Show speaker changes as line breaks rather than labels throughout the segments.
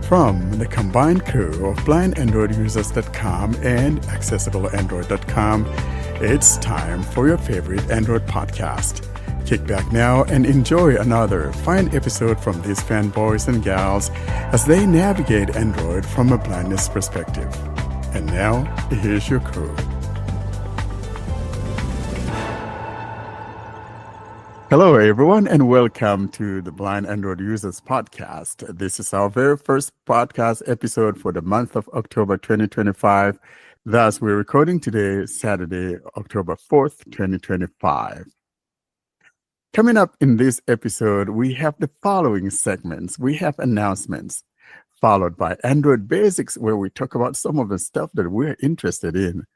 From the combined crew of blindandroidusers.com and accessibleandroid.com, it's time for your favorite Android podcast. Kick back now and enjoy another fine episode from these fanboys and gals as they navigate Android from a blindness perspective. And now, here's your crew. Hello, everyone, and welcome to the Blind Android Users Podcast. This is our very first podcast episode for the month of October 2025. Thus, we're recording today, Saturday, October 4th, 2025. Coming up in this episode, we have the following segments. We have announcements, followed by Android Basics, where we talk about some of the stuff that we're interested in.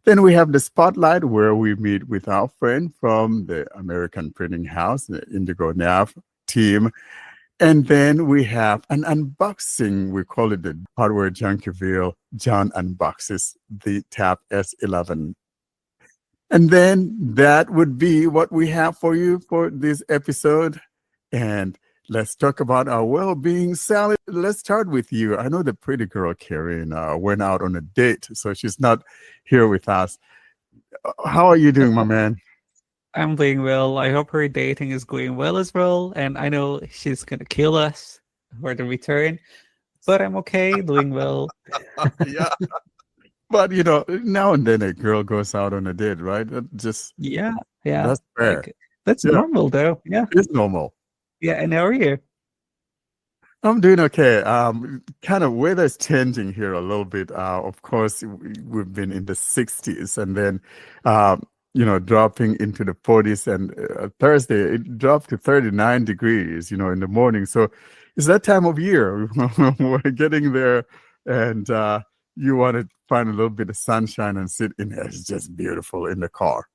Then we have the Spotlight, where we meet with our friend from the American Printing House, the Indigo Nav team. And then we have an unboxing. We call it the Hardware Junkieville. John unboxes the Tab S11. And then that would be what we have for you for this episode. And let's talk about our well-being. Sally, let's start with you. I know the pretty girl, Karen, went out on a date, so she's not here with us. How are you doing, my man?
I'm doing well. I hope her dating is going well as well. And I know she's going to kill us for the return, but I'm okay, doing well.
Yeah. But, you know, now and then a girl goes out on a date, right?
Yeah.
That's fair.
Like, that's normal, though. Yeah.
It's normal.
Yeah. And how are you?
I'm doing okay. Kind of weather's changing here a little bit. Of course, we've been in the 60s and then, dropping into the 40s. And Thursday, it dropped to 39 degrees, in the morning. So it's that time of year. We're getting there and you want to find a little bit of sunshine and sit in there. It's just beautiful in the car.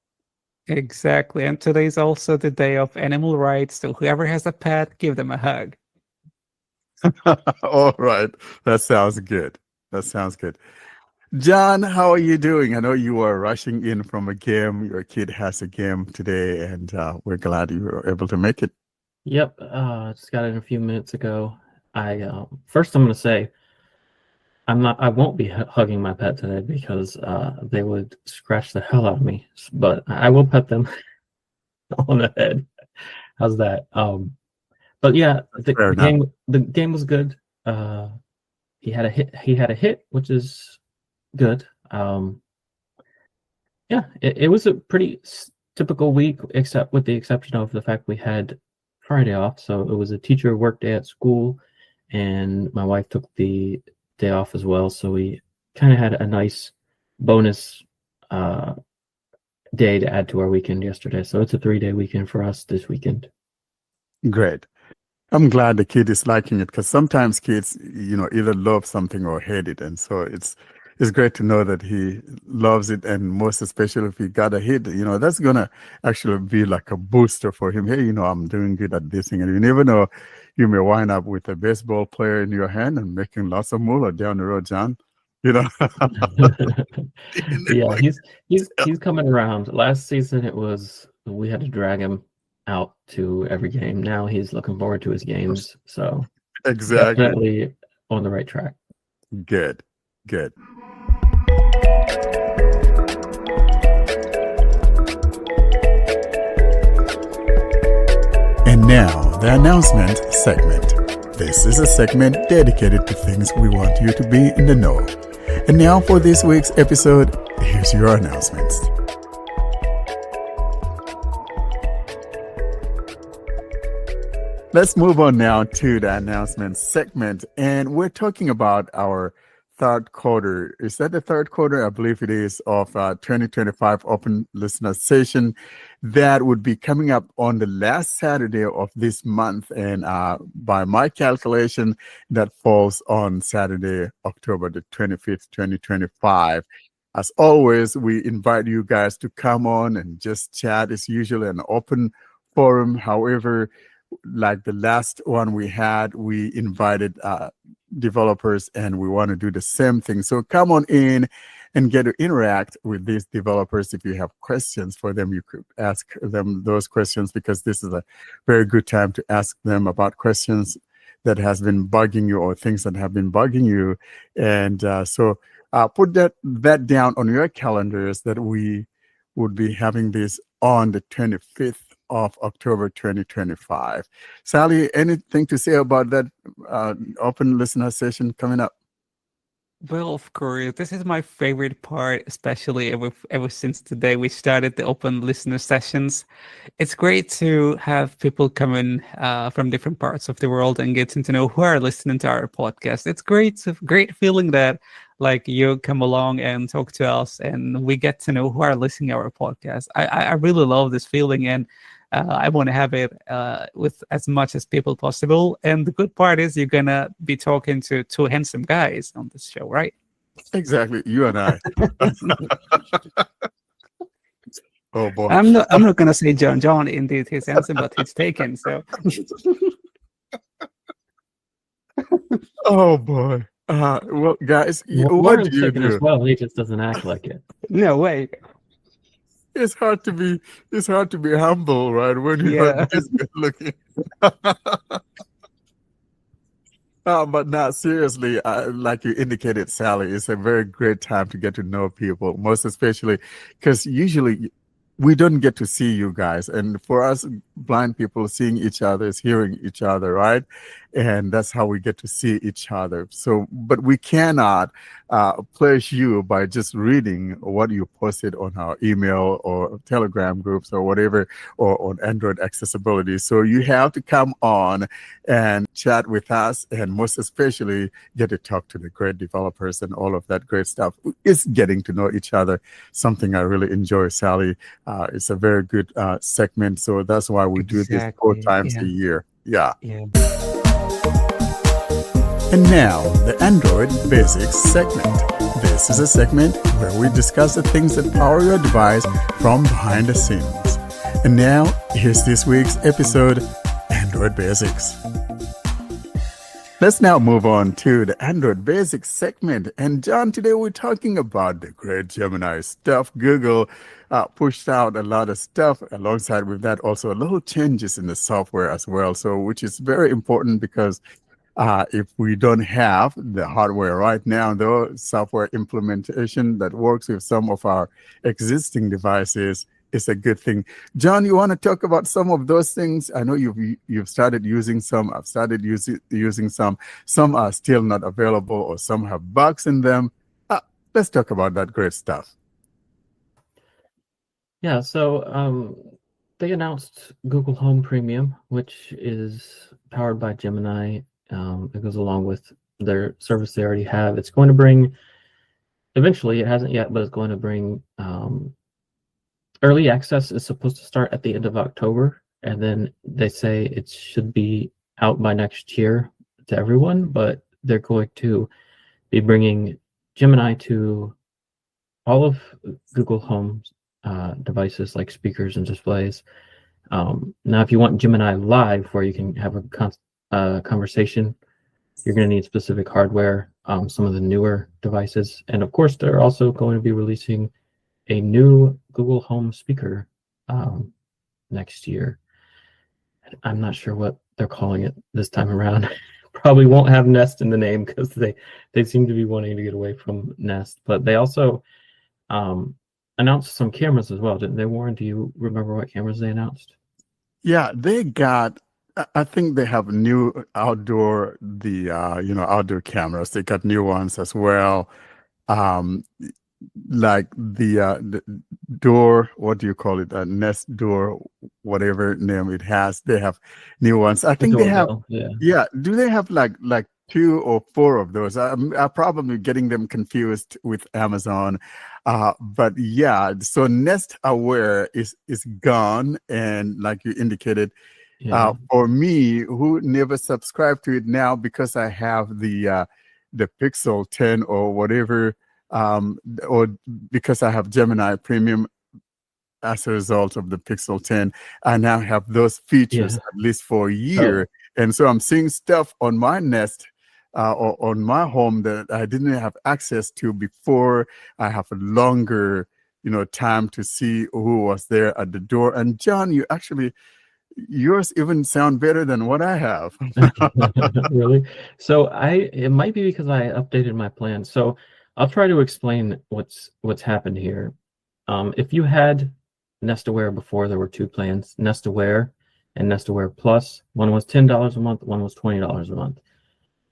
Exactly. And today's also the day of animal rights. So whoever has a pet, give them a hug.
All right. That sounds good. John, how are you doing? I know you are rushing in from a game. Your kid has a game today, and we're glad you were able to make it.
Yep. Just got in a few minutes ago. First I'm going to say, I won't be hugging my pet today because they would scratch the hell out of me. But I will pet them on the head. How's that? But yeah, the game was good. He had a hit, which is good. It was a pretty typical week, except with the exception of the fact we had Friday off. So it was a teacher work day at school, and my wife took the day off as well. So we kind of had a nice bonus day to add to our weekend yesterday. So it's a 3-day weekend for us this weekend.
Great. I'm glad the kid is liking it because sometimes kids, either love something or hate it. And so it's great to know that he loves it. And most especially if he got a hit, that's going to actually be like a booster for him. Hey, I'm doing good at this thing. And you never know, you may wind up with a baseball player in your hand and making lots of moolah down the road, John.
Yeah, he's coming around. Last season we had to drag him out to every game. Now he's looking forward to his games. So
exactly,
definitely on the right track.
Good. And now the announcement segment. This is a segment dedicated to things we want you to be in the know. And now for this week's episode, here's your announcements. Let's move on now to the announcement segment. And we're talking about our third quarter. Is that the third quarter? I believe it is, of 2025 Open Listener Session. That would be coming up on the last Saturday of this month. And by my calculation, that falls on Saturday, October the 25th, 2025. As always, we invite you guys to come on and just chat. It's usually an open forum. However, like the last one we had, we invited developers, and we want to do the same thing. So come on in and get to interact with these developers. If you have questions for them, you could ask them those questions, because this is a very good time to ask them about questions that has been bugging you or things that have been bugging you. And so put that down on your calendars that we would be having this on the 25th of October 2025. Sally, anything to say about that open listener session coming up?
Well, of course, this is my favorite part, especially ever since the day we started the open listener sessions. It's great to have people come in from different parts of the world and getting to know who are listening to our podcast. It's great feeling that like you come along and talk to us, and we get to know who are listening to our podcast. I really love this feeling, and I want to have it with as much as people possible. And the good part is you're gonna be talking to two handsome guys on this show, right?
Exactly, you and I. Oh boy.
I'm not gonna say John. John, indeed, he's handsome, but he's taken. So
Oh boy. Well, guys, what
Warren's
do you
taken as
do?
well. He just doesn't act like it.
no way.
It's hard to be humble, right? When you're
Yeah.
this good looking. But not seriously, like you indicated, Sally, it's a very great time to get to know people, most especially because usually we don't get to see you guys. And for us blind people, seeing each other is hearing each other, right? And that's how we get to see each other. So, but we cannot pleasure you by just reading what you posted on our email or Telegram groups or whatever, or on Android accessibility. So you have to come on and chat with us, and most especially get to talk to the great developers and all of that great stuff. It's getting to know each other, something I really enjoy, Sally. It's a very good segment, so that's why we do this 4
Exactly,
times
yeah.
a year. Yeah.
Yeah.
And now, the Android Basics segment. This is a segment where we discuss the things that power your device from behind the scenes. And now, here's this week's episode, Android Basics. Let's now move on to the Android Basics segment. And John, today we're talking about the great Gemini stuff. Google pushed out a lot of stuff. Alongside with that, also a little changes in the software as well. So, which is very important because if we don't have the hardware right now, the software implementation that works with some of our existing devices is a good thing. John, you want to talk about some of those things? I know you've started using some. I've started using some. Some are still not available, or some have bugs in them. Let's talk about that great stuff.
Yeah, so they announced Google Home Premium, which is powered by Gemini. It goes along with their service they already have. It's going to bring, eventually, it hasn't yet, but it's going to bring early access is supposed to start at the end of October, and then they say it should be out by next year to everyone, but they're going to be bringing Gemini to all of Google Home's devices like speakers and displays. Now, if you want Gemini Live, where you can have a conversation, you're going to need specific hardware, some of the newer devices. And of course, they're also going to be releasing a new Google Home speaker next year. I'm not sure what they're calling it this time around. Probably won't have Nest in the name because they seem to be wanting to get away from Nest. But they also announced some cameras as well, didn't they, Warren? Do you remember what cameras they announced?
Yeah, they got. I think they have new outdoor outdoor cameras. They got new ones as well. Like the door, what do you call it? A Nest door, whatever name it has. They have new ones. I think they have. Yeah. Do they have like 2 or 4 of those? I'm probably getting them confused with Amazon. But yeah, so Nest Aware is gone, and like you indicated, for me, who never subscribed to it now because I have the Pixel 10 or whatever, or because I have Gemini Premium as a result of the Pixel 10, I now have those features at least for a year. And so I'm seeing stuff on my Nest or on my home that I didn't have access to before. I have a longer, time to see who was there at the door. And John, you actually yours even sound better than what I have.
Really? So it might be because I updated my plan. So I'll try to explain what's happened here. If you had Nest Aware before, there were two plans, Nest Aware and Nest Aware Plus. One was $10 a month, one was $20 a month.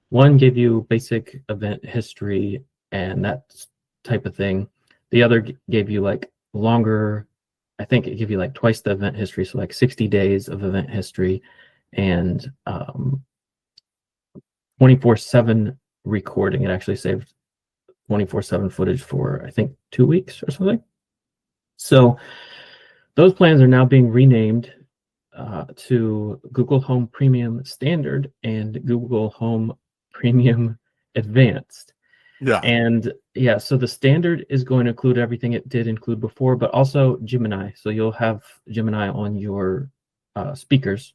One gave you basic event history and that type of thing. The other gave you like longer, I think it gave you like twice the event history, so like 60 days of event history and 24/7 recording. It actually saved 24/7 footage for, I think, 2 weeks or something. So those plans are now being renamed to Google Home Premium Standard and Google Home Premium Advanced.
Yeah.
And yeah, so the standard is going to include everything it did include before, but also Gemini. So you'll have Gemini on your speakers.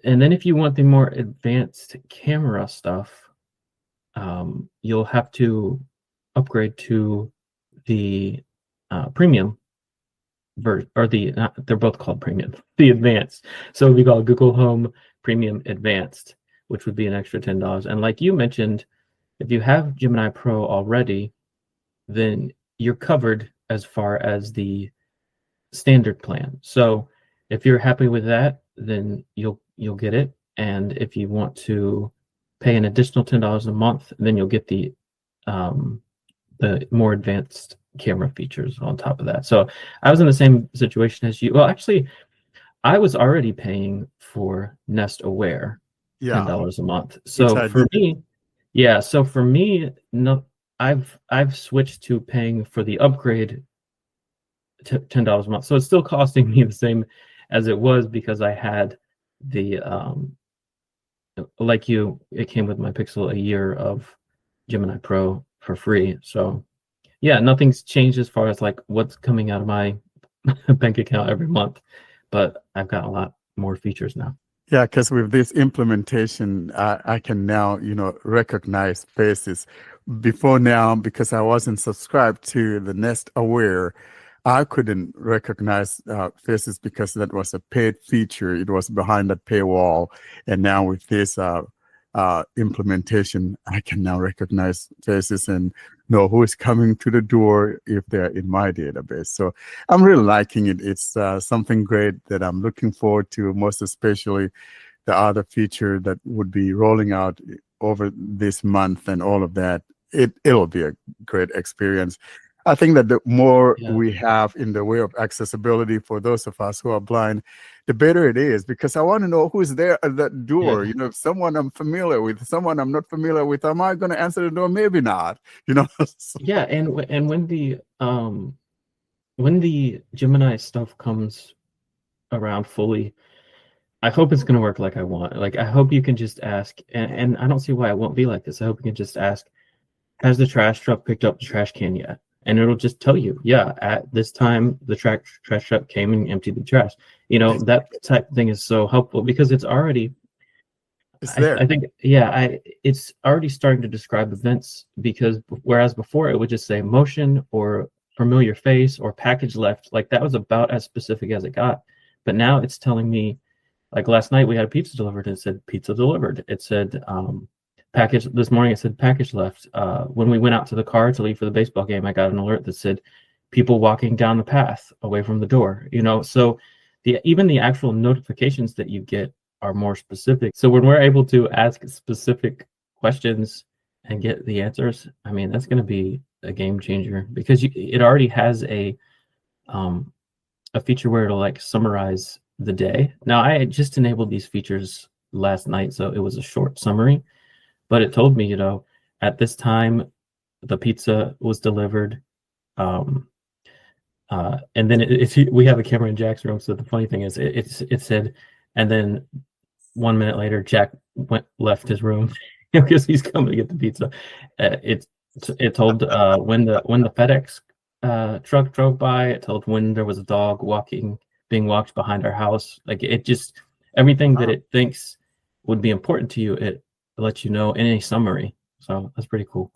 And then if you want the more advanced camera stuff, you'll have to upgrade to the premium version, or they're both called premium, the advanced. So it'll be called Google Home Premium Advanced, which would be an extra $10. And like you mentioned, if you have Gemini Pro already, then you're covered as far as the standard plan. So if you're happy with that, then you'll get it. And if you want to pay an additional $10 a month, then you'll get the more advanced camera features on top of that. So I was in the same situation as you. Well, actually, I was already paying for Nest Aware, $10 a month. So for me, yeah. So for me, no, I've switched to paying for the upgrade to $10 a month. So it's still costing me the same as it was because I had the like you, it came with my Pixel a year of Gemini Pro for free. So yeah, nothing's changed as far as like what's coming out of my bank account every month, but I've got a lot more features now.
Yeah, because with this implementation, I can now, recognize faces. Before now, because I wasn't subscribed to the Nest Aware, I couldn't recognize faces because that was a paid feature. It was behind that paywall. And now with this implementation, I can now recognize faces and know who is coming to the door if they're in my database. So I'm really liking it. It's something great that I'm looking forward to, most especially the other feature that would be rolling out over this month and all of that. It'll be a great experience. I think that the more we have in the way of accessibility for those of us who are blind, the better it is, because I want to know who's there at that door. If someone I'm familiar with, someone I'm not familiar with, am I going to answer the door? Maybe not.
Yeah, and when the Gemini stuff comes around fully, I hope it's going to work like I want. Like, I hope you can just ask, and I don't see why it won't be like this. I hope you can just ask, has the trash truck picked up the trash can yet? And it'll just tell you, yeah, at this time, the trash truck came and emptied the trash. That type of thing is so helpful because it's already,
it's there.
I think, it's already starting to describe events, because whereas before it would just say motion or familiar face or package left, like that was about as specific as it got. But now it's telling me, like last night we had a pizza delivered. It said pizza delivered. It said package. This morning it said package left. When we went out to the car to leave for the baseball game, I got an alert that said people walking down the path away from the door. So even the actual notifications that you get are more specific. So when we're able to ask specific questions and get the answers, I mean, that's going to be a game changer, because it already has a feature where it'll like summarize the day. Now, I had just enabled these features last night, so it was a short summary, but it told me, at this time the pizza was delivered, and then we have a camera in Jack's room, so the funny thing is it said, and then 1 minute later Jack left his room because he's coming to get the pizza. It told when the FedEx truck drove by. It told when there was a dog being walked behind our house. Like, it just, everything that it thinks would be important to you, it lets you know in a summary. So that's pretty cool.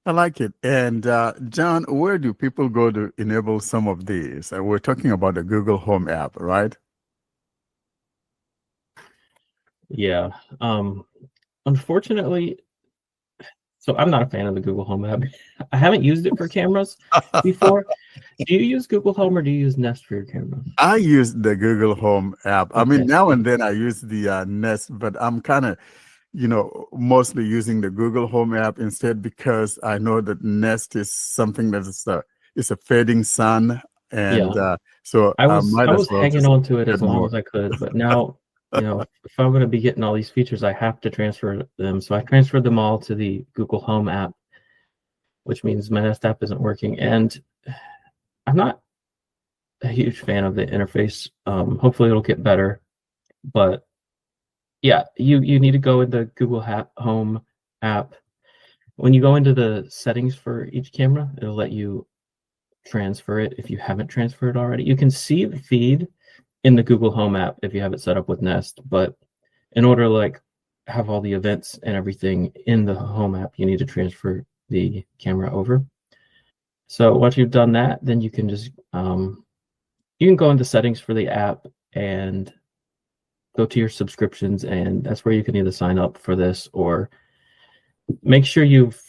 I like it. And John, where do people go to enable some of these? We're talking about the Google Home app, right?
Yeah. Unfortunately, so I'm not a fan of the Google Home app. I haven't used it for cameras before. Do you use Google Home or do you use Nest for your cameras?
I use the Google Home app. I mean,
Okay.
now and then I use the Nest, but I'm kind of, mostly using the Google Home app instead because I know that Nest is something that is it's a fading sun, and
Yeah.
so
I
I
was
might
I
as
was
well
hanging
just
on to it
get
as long
more.
as I could, but now, if I'm going to be getting all these features, I have to transfer them. So I transferred them all to the Google Home app, which means my Nest app isn't working. And I'm not a huge fan of the interface. Hopefully it'll get better, but yeah, you need to go in the Home app. When you go into the settings for each camera, it'll let you transfer it if you haven't transferred already. You can see the feed in the Google Home app if you have it set up with Nest, but in order to have all the events and everything in the Home app, you need to transfer the camera over. So once you've done that, then you can just you can go into settings for the app and go to your subscriptions, and that's where you can either sign up for this or make sure you've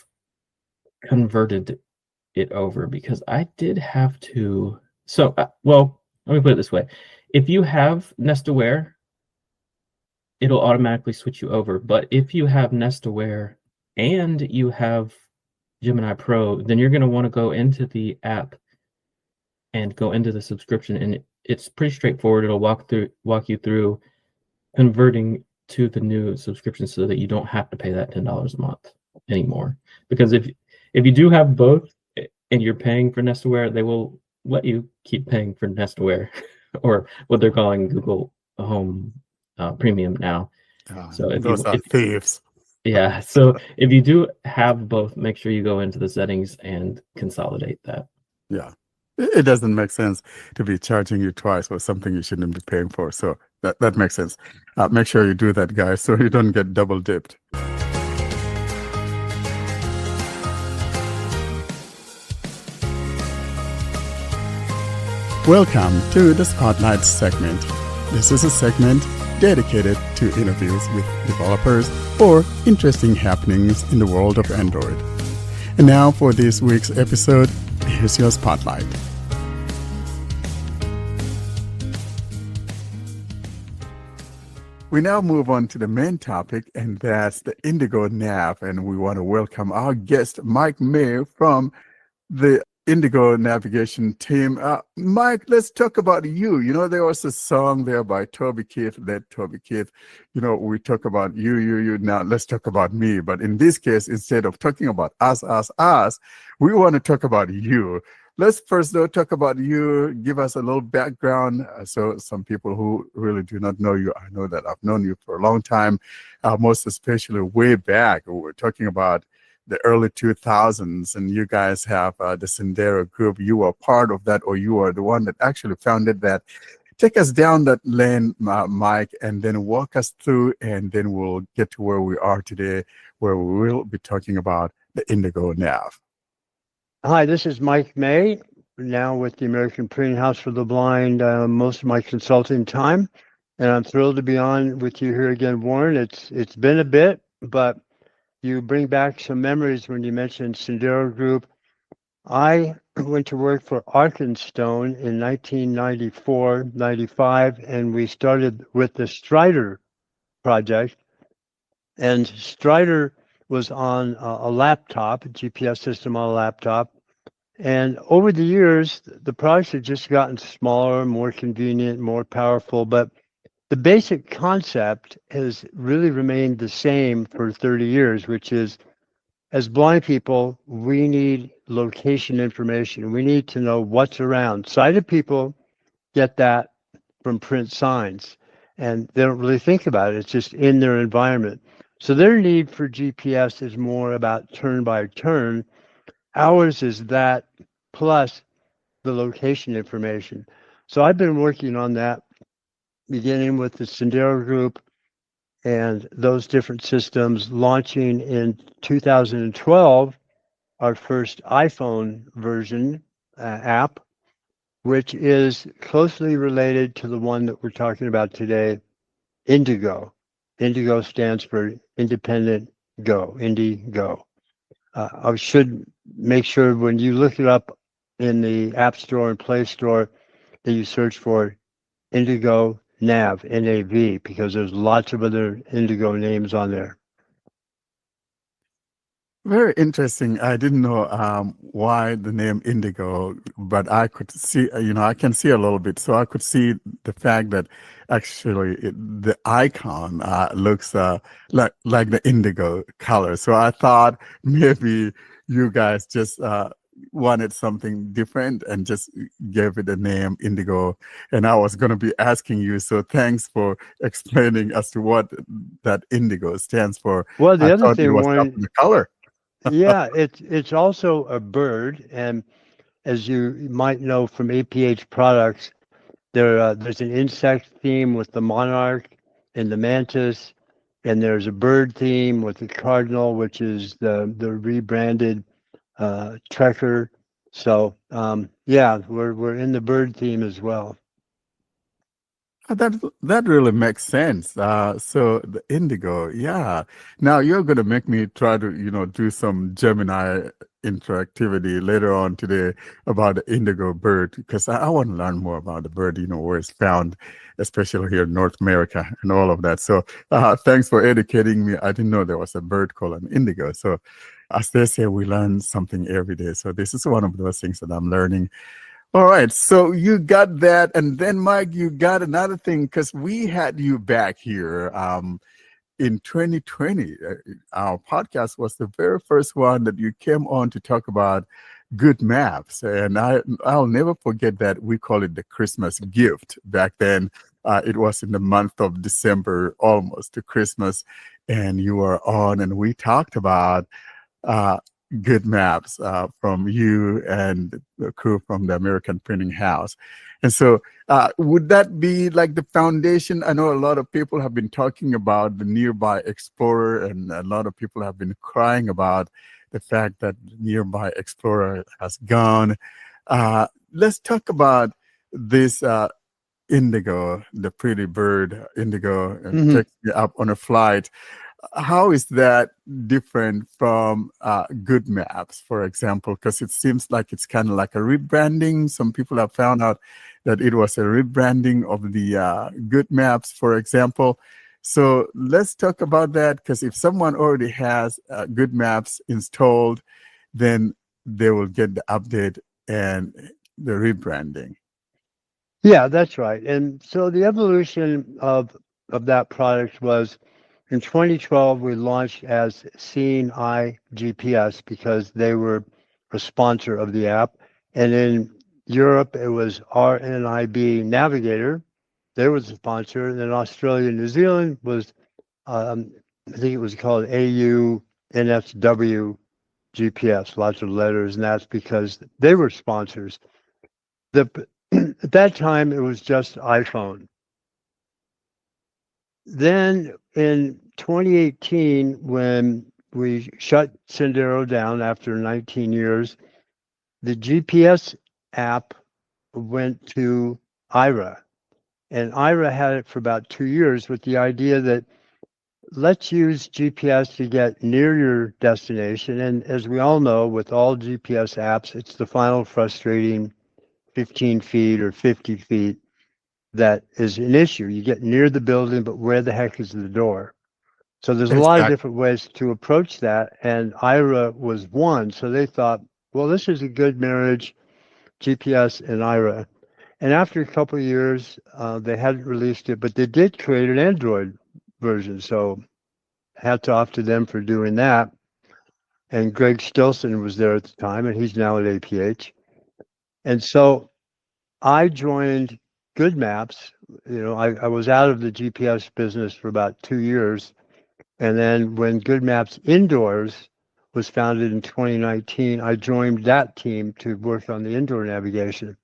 converted it over, because I did have to. So, well, let me put it this way: if you have Nest Aware, it'll automatically switch you over. But if you have Nest Aware and you have Gemini Pro, then you're going to want to go into the app and go into the subscription, and it's pretty straightforward. It'll walk you through converting to the new subscription so that you don't have to pay that $10 a month anymore. Because if you do have both and you're paying for Nest Aware, they will let you keep paying for Nest Aware or what they're calling Google Home Premium now. So
Those are thieves.
yeah, so if you do have both, make sure you go into the settings and consolidate that.
Yeah. It doesn't make sense to be charging you twice for something you shouldn't be paying for. So that makes sense. Make sure you do that, guys, so you don't get double dipped. Welcome to the Spotlight segment. This is a segment dedicated to interviews with developers or interesting happenings in the world of Android. And now for this week's episode, here's your Spotlight. We now move on to the main topic, and that's the Indigo Nav. And we want to welcome our guest, Mike May from the Indigo navigation team. Mike, let's talk about you. There was a song there by Toby Keith, that Toby Keith. We talk about you. Now let's talk about me. But in this case, instead of talking about us, we want to talk about you. Let's first, though, talk about you. Give us a little background. So some people who really do not know you, I know that I've known you for a long time, most especially way back. We're talking about the early 2000s, and you guys have the Sendero group. You are part of that, or you are the one that actually founded that. Take us down that lane, Mike, and then walk us through, and then we'll get to where we are today, where we will be talking about the Indigo Nav.
Hi, this is Mike May, now with the American Printing House for the Blind, most of my consulting time. And I'm thrilled to be on with you here again, Warren. It's been a bit, but you bring back some memories when you mentioned Sendero Group. I went to work for Arkenstone in 1994, 95, and we started with the Strider project. And Strider was on a laptop, a GPS system on a laptop. And over the years, the products have just gotten smaller, more convenient, more powerful. But the basic concept has really remained the same for 30 years, which is, as blind people, we need location information. We need to know what's around. Sighted people get that from print signs, and they don't really think about it. It's just in their environment. So their need for GPS is more about turn by turn. Ours is that plus the location information. So I've been working on that, beginning with the Sendero Group and those different systems, launching in 2012 our first iPhone version app, which is closely related to the one that we're talking about today, Indigo. Indigo stands for Independent Go, Indigo. I should make sure when you look it up in the App Store and Play Store that you search for Indigo Nav, Nav, because there's lots of other Indigo names on there.
Very interesting. I didn't know why the name Indigo, but I could see, I can see a little bit. So I could see the fact that actually the icon looks like the indigo color. So I thought maybe you guys just wanted something different and just gave it a name Indigo. And I was going to be asking you. So thanks for explaining as to what that Indigo stands for.
Well, the
I
other
thought it
thing,
was
Warren,
the color.
yeah, it's also a bird, and as you might know from APH products, there's an insect theme with the monarch and the mantis, and there's a bird theme with the cardinal, which is the rebranded trekker. So yeah, we're in the bird theme as well.
That really makes sense. So the indigo, yeah. Now you're gonna make me try to, do some Gemini interactivity later on today about the indigo bird because I want to learn more about the bird, where it's found, especially here in North America and all of that. So thanks for educating me. I didn't know there was a bird called an indigo. So as they say, we learn something every day. So this is one of those things that I'm learning. All right, so you got that, and then Mike, you got another thing because we had you back here in 2020. Our podcast was the very first one that you came on to talk about good maps, and I'll never forget that. We call it the Christmas gift. Back then, it was in the month of December, almost to Christmas, and you were on, and we talked about good maps from you and the crew from the American Printing House. And so would that be like the foundation? I know a lot of people have been talking about the Nearby Explorer, and a lot of people have been crying about the fact that Nearby Explorer has gone. Let's talk about this Indigo, the pretty bird Indigo, takes me up on a flight. How is that different from Good Maps, for example? Because it seems like it's kind of like a rebranding. Some people have found out that it was a rebranding of the Good Maps, for example. So let's talk about that, because if someone already has Good Maps installed, then they will get the update and the rebranding.
Yeah, that's right. And so the evolution of that product was in 2012, we launched as Seeing Eye GPS because they were a sponsor of the app. And in Europe, it was RNIB Navigator. They were the sponsor. And then Australia and New Zealand was, I think it was called AU NSW GPS, lots of letters. And that's because they were sponsors. At that time, it was just iPhone. Then in 2018, when we shut Sendero down after 19 years, the GPS app went to IRA. And IRA had it for about 2 years with the idea that let's use GPS to get near your destination. And as we all know, with all GPS apps, it's the final frustrating 15 feet or 50 feet that is an issue. You get near the building, but where the heck is the door? So there's a lot of different ways to approach that, and IRA was one. So they thought, well, this is a good marriage, GPS and IRA. And after a couple of years, they hadn't released it, but they did create an Android version. So hats off to them for doing that. And Greg Stilson was there at the time, and he's now at APH. And so I joined Good Maps. I was out of the GPS business for about 2 years. And then when Good Maps Indoors was founded in 2019, I joined that team to work on the indoor navigation.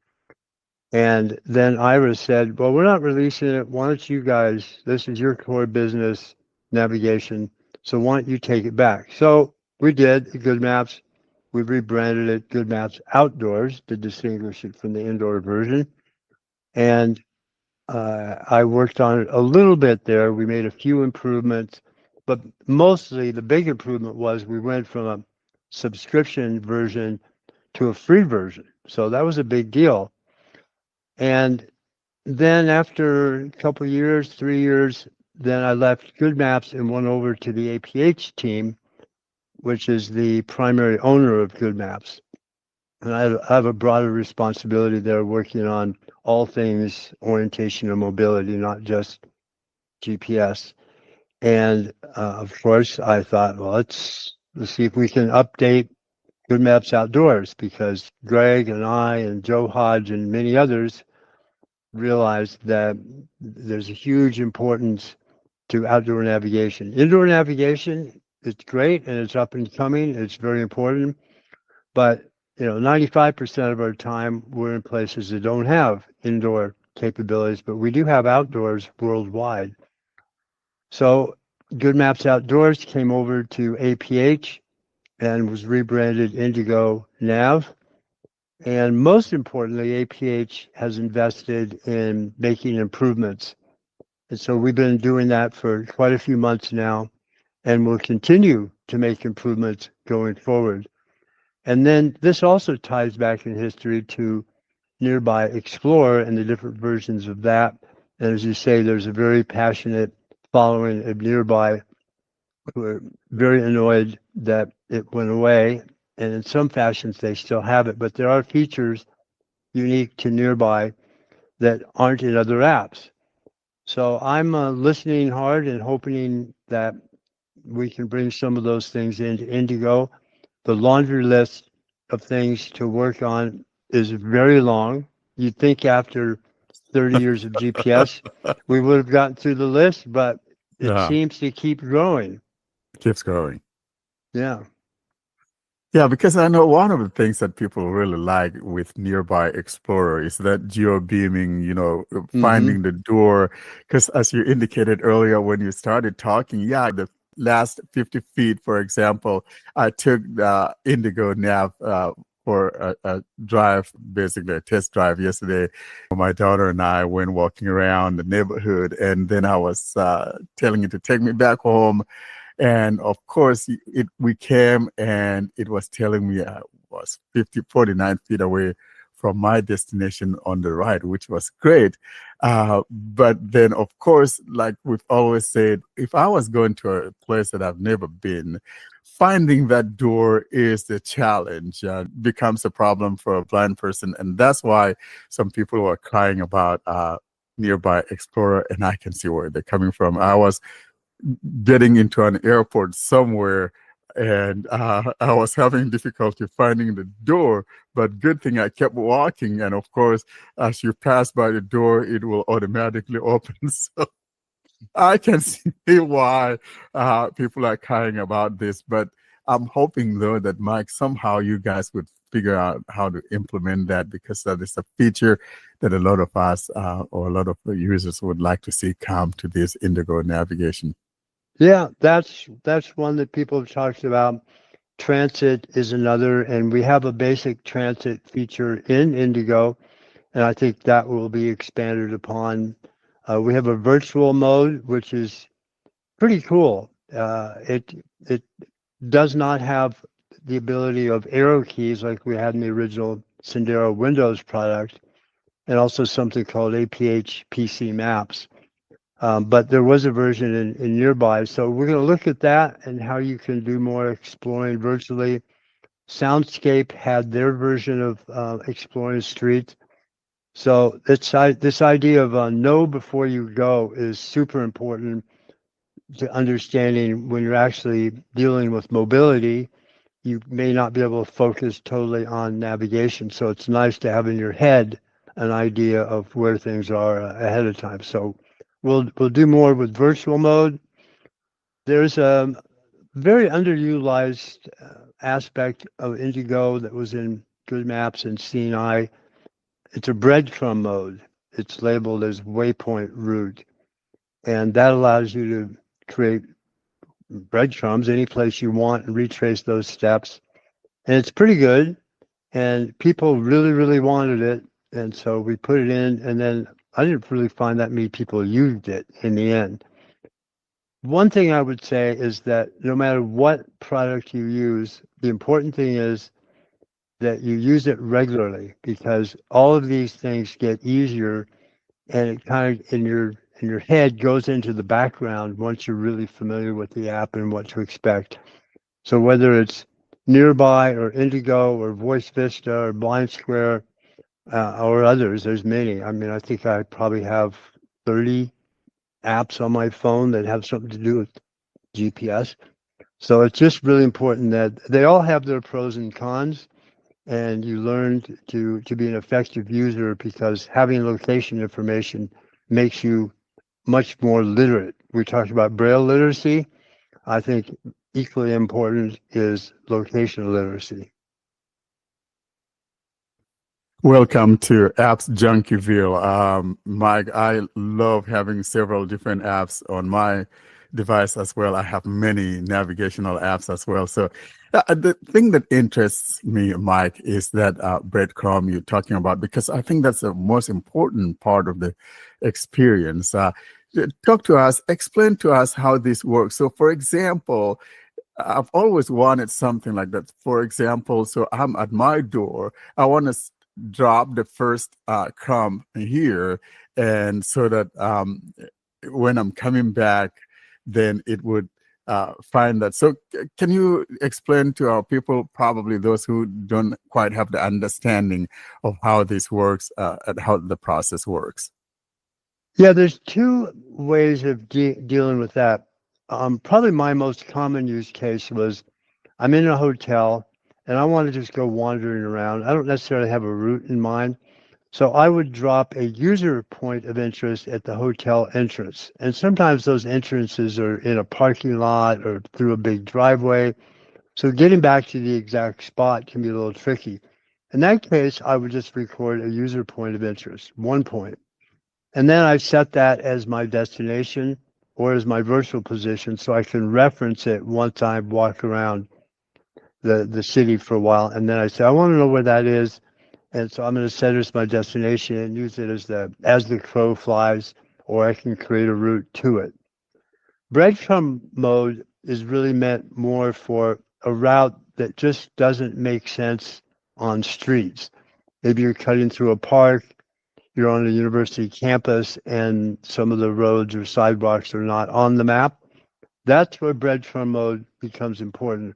And then Ira said, well, we're not releasing it. Why don't you guys, this is your core business, navigation. So why don't you take it back? So we did Good Maps. We rebranded it Good Maps Outdoors to distinguish it from the indoor version. And I worked on it a little bit there. We made a few improvements, but mostly the big improvement was we went from a subscription version to a free version. So that was a big deal. And then after a couple of years, 3 years, then I left Good Maps and went over to the APH team, which is the primary owner of Good Maps. And I have a broader responsibility there, working on all things orientation and mobility, not just GPS. And of course, I thought, well, let's see if we can update Good Maps Outdoors, because Greg and I and Joe Hodge and many others realized that there's a huge importance to outdoor navigation. Indoor navigation, it's great and it's up and coming. It's very important. But 95% of our time we're in places that don't have indoor capabilities, but we do have outdoors worldwide. So Good Maps Outdoors came over to APH and was rebranded Indigo Nav. And most importantly, APH has invested in making improvements. And so we've been doing that for quite a few months now, and we'll continue to make improvements going forward. And then this also ties back in history to Nearby Explorer and the different versions of that. And as you say, there's a very passionate following of Nearby who are very annoyed that it went away. And in some fashions, they still have it. But there are features unique to Nearby that aren't in other apps. So I'm listening hard and hoping that we can bring some of those things into Indigo. The laundry list of things to work on is very long. You'd think after 30 years of GPS, we would have gotten through the list, but it seems to keep growing.
It keeps growing.
Yeah.
Yeah, because I know one of the things that people really like with Nearby Explorer is that geo beaming, finding the door. Because as you indicated earlier when you started talking, the last 50 feet, for example, I took the Indigo Nav for a drive, basically a test drive yesterday. My daughter and I went walking around the neighborhood, and then I was telling it to take me back home. And of course, we came and it was telling me I was 49 feet away from my destination on the right, which was great. But then, of course, like we've always said, if I was going to a place that I've never been, finding that door is the challenge, becomes a problem for a blind person. And that's why some people were crying about Nearby Explorer, and I can see where they're coming from. I was getting into an airport somewhere, and I was having difficulty finding the door, but good thing I kept walking. And of course, as you pass by the door, it will automatically open. So I can see why people are crying about this, but I'm hoping though that Mike, somehow you guys would figure out how to implement that, because that is a feature that a lot of us or a lot of the users would like to see come to this Indigo navigation.
Yeah, that's one that people have talked about. Transit is another, and we have a basic transit feature in Indigo, and I think that will be expanded upon. We have a virtual mode, which is pretty cool. It does not have the ability of arrow keys like we had in the original Sendero Windows product, and also something called APH PC Maps. But there was a version in Nearby. So we're going to look at that and how you can do more exploring virtually. Soundscape had their version of exploring streets. So this idea of know before you go is super important to understanding when you're actually dealing with mobility. You may not be able to focus totally on navigation. So it's nice to have in your head an idea of where things are ahead of time. So we'll do more with virtual mode. There's a very underutilized aspect of Indigo that was in Good Maps and CNI. It's a breadcrumb mode. It's labeled as waypoint route, and that allows you to create breadcrumbs any place you want and retrace those steps. and it's pretty good. And people really, really wanted it, and so we put it in. And then I didn't really find that many people used it in the end. One thing I would say is that no matter what product you use, the important thing is that you use it regularly, because all of these things get easier, and it kind of in your head goes into the background once you're really familiar with the app and what to expect. So whether it's Nearby or Indigo or Voice Vista or Blind Square or others, there's many. I mean, I think I probably have 30 apps on my phone that have something to do with GPS. So it's just really important that they all have their pros and cons, and you learn to be an effective user, because having location information makes you much more literate. We talked about Braille literacy. I think equally important is location literacy.
Welcome to Apps Junkieville. Mike, I love having several different apps on my device as well. I have many navigational apps as well. So the thing that interests me, Mike, is that breadcrumb you're talking about, because I think that's the most important part of the experience. Talk to us, explain to us how this works. So, for example, I've always wanted something like that. For example, so I'm at my door. I want to drop the first crumb here, and so that when I'm coming back, then it would find that. So can you explain to our people, probably those who don't quite have the understanding of how this works and how the process works?
Yeah, there's two ways of dealing with that. Probably my most common use case was I'm in a hotel and I want to just go wandering around. I don't necessarily have a route in mind. So I would drop a user point of interest at the hotel entrance. And sometimes those entrances are in a parking lot or through a big driveway. So getting back to the exact spot can be a little tricky. In that case, I would just record a user point of interest, 1 point. And then I set that as my destination or as my virtual position, so I can reference it once I've walked around the city for a while. And then I say, I want to know where that is. And so I'm going to set it as my destination and use it as the crow flies, or I can create a route to it. Breadcrumb mode is really meant more for a route that just doesn't make sense on streets. Maybe you're cutting through a park, you're on a university campus, and some of the roads or sidewalks are not on the map. That's where breadcrumb mode becomes important.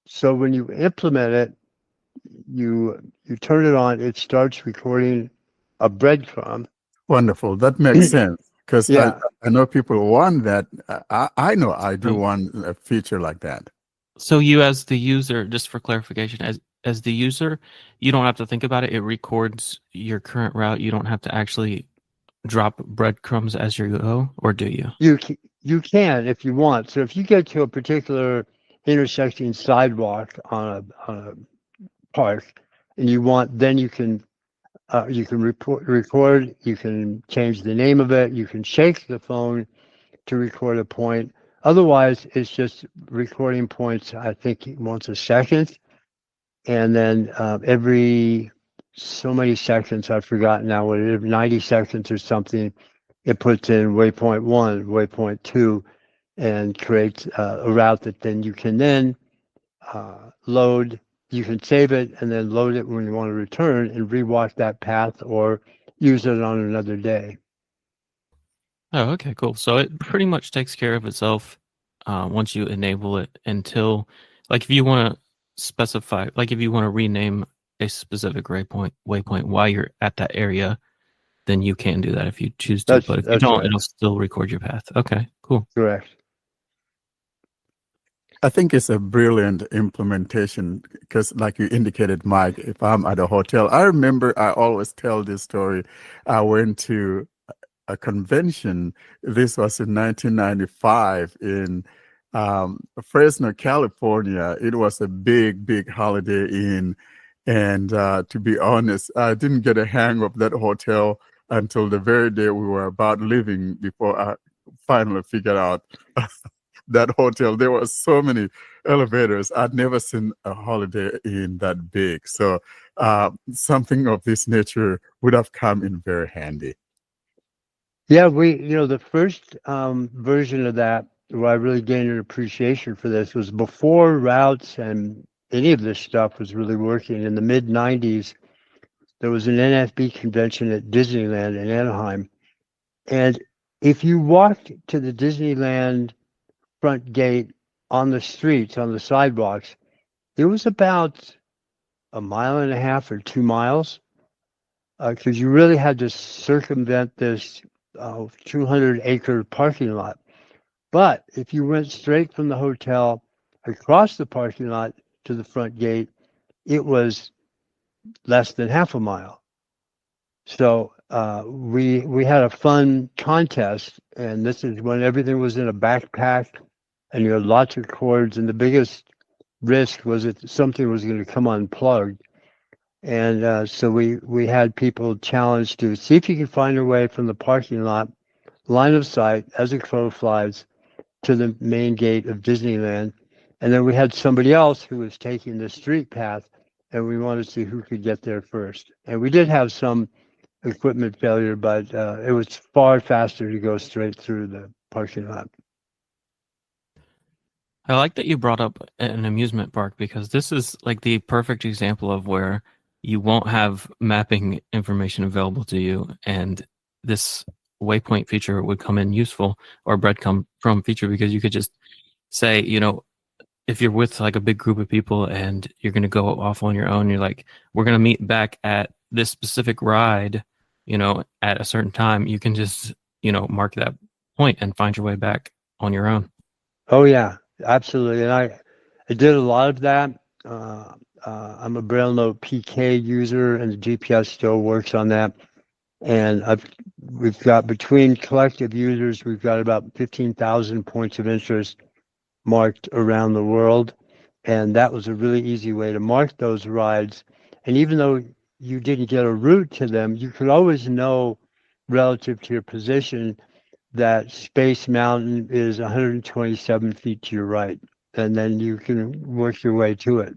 So when you implement it, you turn it on, it starts recording a breadcrumb.
Wonderful. That makes sense, because
Yeah.
I know people want that. I know I do want a feature like that.
So you, as the user, just for clarification, as the user, you don't have to think about it. It records your current route. You don't have to actually drop breadcrumbs as you go, or do you?
You can if you want. So if you get to a particular intersecting sidewalk on a park, and you want, then you can record. You can change the name of it. You can shake the phone to record a point. Otherwise, it's just recording points, I think, once a second. And then every so many seconds, I've forgotten now what it is, 90 seconds or something, it puts in waypoint 1, waypoint 2, and creates a route that then you can then load. You can save it and then load it when you want to return and rewalk that path or use it on another day.
Oh, okay, cool. So it pretty much takes care of itself once you enable it, until, like, if you want to specify, like if you want to rename a specific waypoint while you're at that area, then you can do that if you choose to. But if you don't,
right.
it'll still record your path. Okay, cool.
Correct.
I think it's a brilliant implementation, because, like you indicated, Mike, if I'm at a hotel, I remember I always tell this story. I went to a convention. This was in 1995 in Fresno, California. It was a big, big Holiday Inn. And to be honest, I didn't get a hang of that hotel until the very day we were about leaving, before I finally figured out that hotel. There were so many elevators. I'd never seen a Holiday Inn that big. So something of this nature would have come in very handy.
Yeah, the first version of that, where I really gained an appreciation for this, was before routes and any of this stuff was really working. In the mid 90s, there was an NFB convention at Disneyland in Anaheim. And if you walked to the Disneyland front gate on the streets, on the sidewalks, it was about a mile and a half or 2 miles, because you really had to circumvent this 200-acre parking lot. But if you went straight from the hotel across the parking lot to the front gate, it was less than half a mile. So we had a fun contest, and this is when everything was in a backpack, and you had lots of cords, and the biggest risk was that something was going to come unplugged. And so we had people challenged to see if you could find a way from the parking lot, line of sight, as a crow flies, to the main gate of Disneyland. And then we had somebody else who was taking the street path, and we wanted to see who could get there first. And we did have some equipment failure, but it was far faster to go straight through the parking lot.
I like that you brought up an amusement park, because this is like the perfect example of where you won't have mapping information available to you, and this waypoint feature would come in useful, or breadcrumb feature, because you could just say, if you're with like a big group of people and you're going to go off on your own, you're like, we're going to meet back at this specific ride, at a certain time, you can just, mark that point and find your way back on your own.
Oh yeah, absolutely. And I did a lot of that. I'm a Braille Note PK user, and the GPS still works on that. And we've got, between collective users, we've got about 15,000 points of interest marked around the world. And that was a really easy way to mark those rides. And even though you didn't get a route to them, you could always know, relative to your position, that Space Mountain is 127 feet to your right. And then you can work your way to it.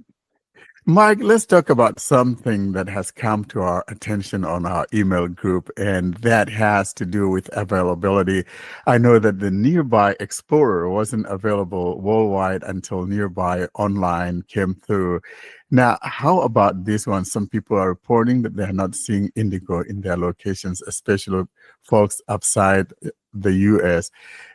Mike, let's talk about something that has come to our attention on our email group, and that has to do with availability. I know that the Nearby Explorer wasn't available worldwide until Nearby Online came through. Now, how about this one? Some people are reporting that they're not seeing Indigo in their locations, especially folks outside the US.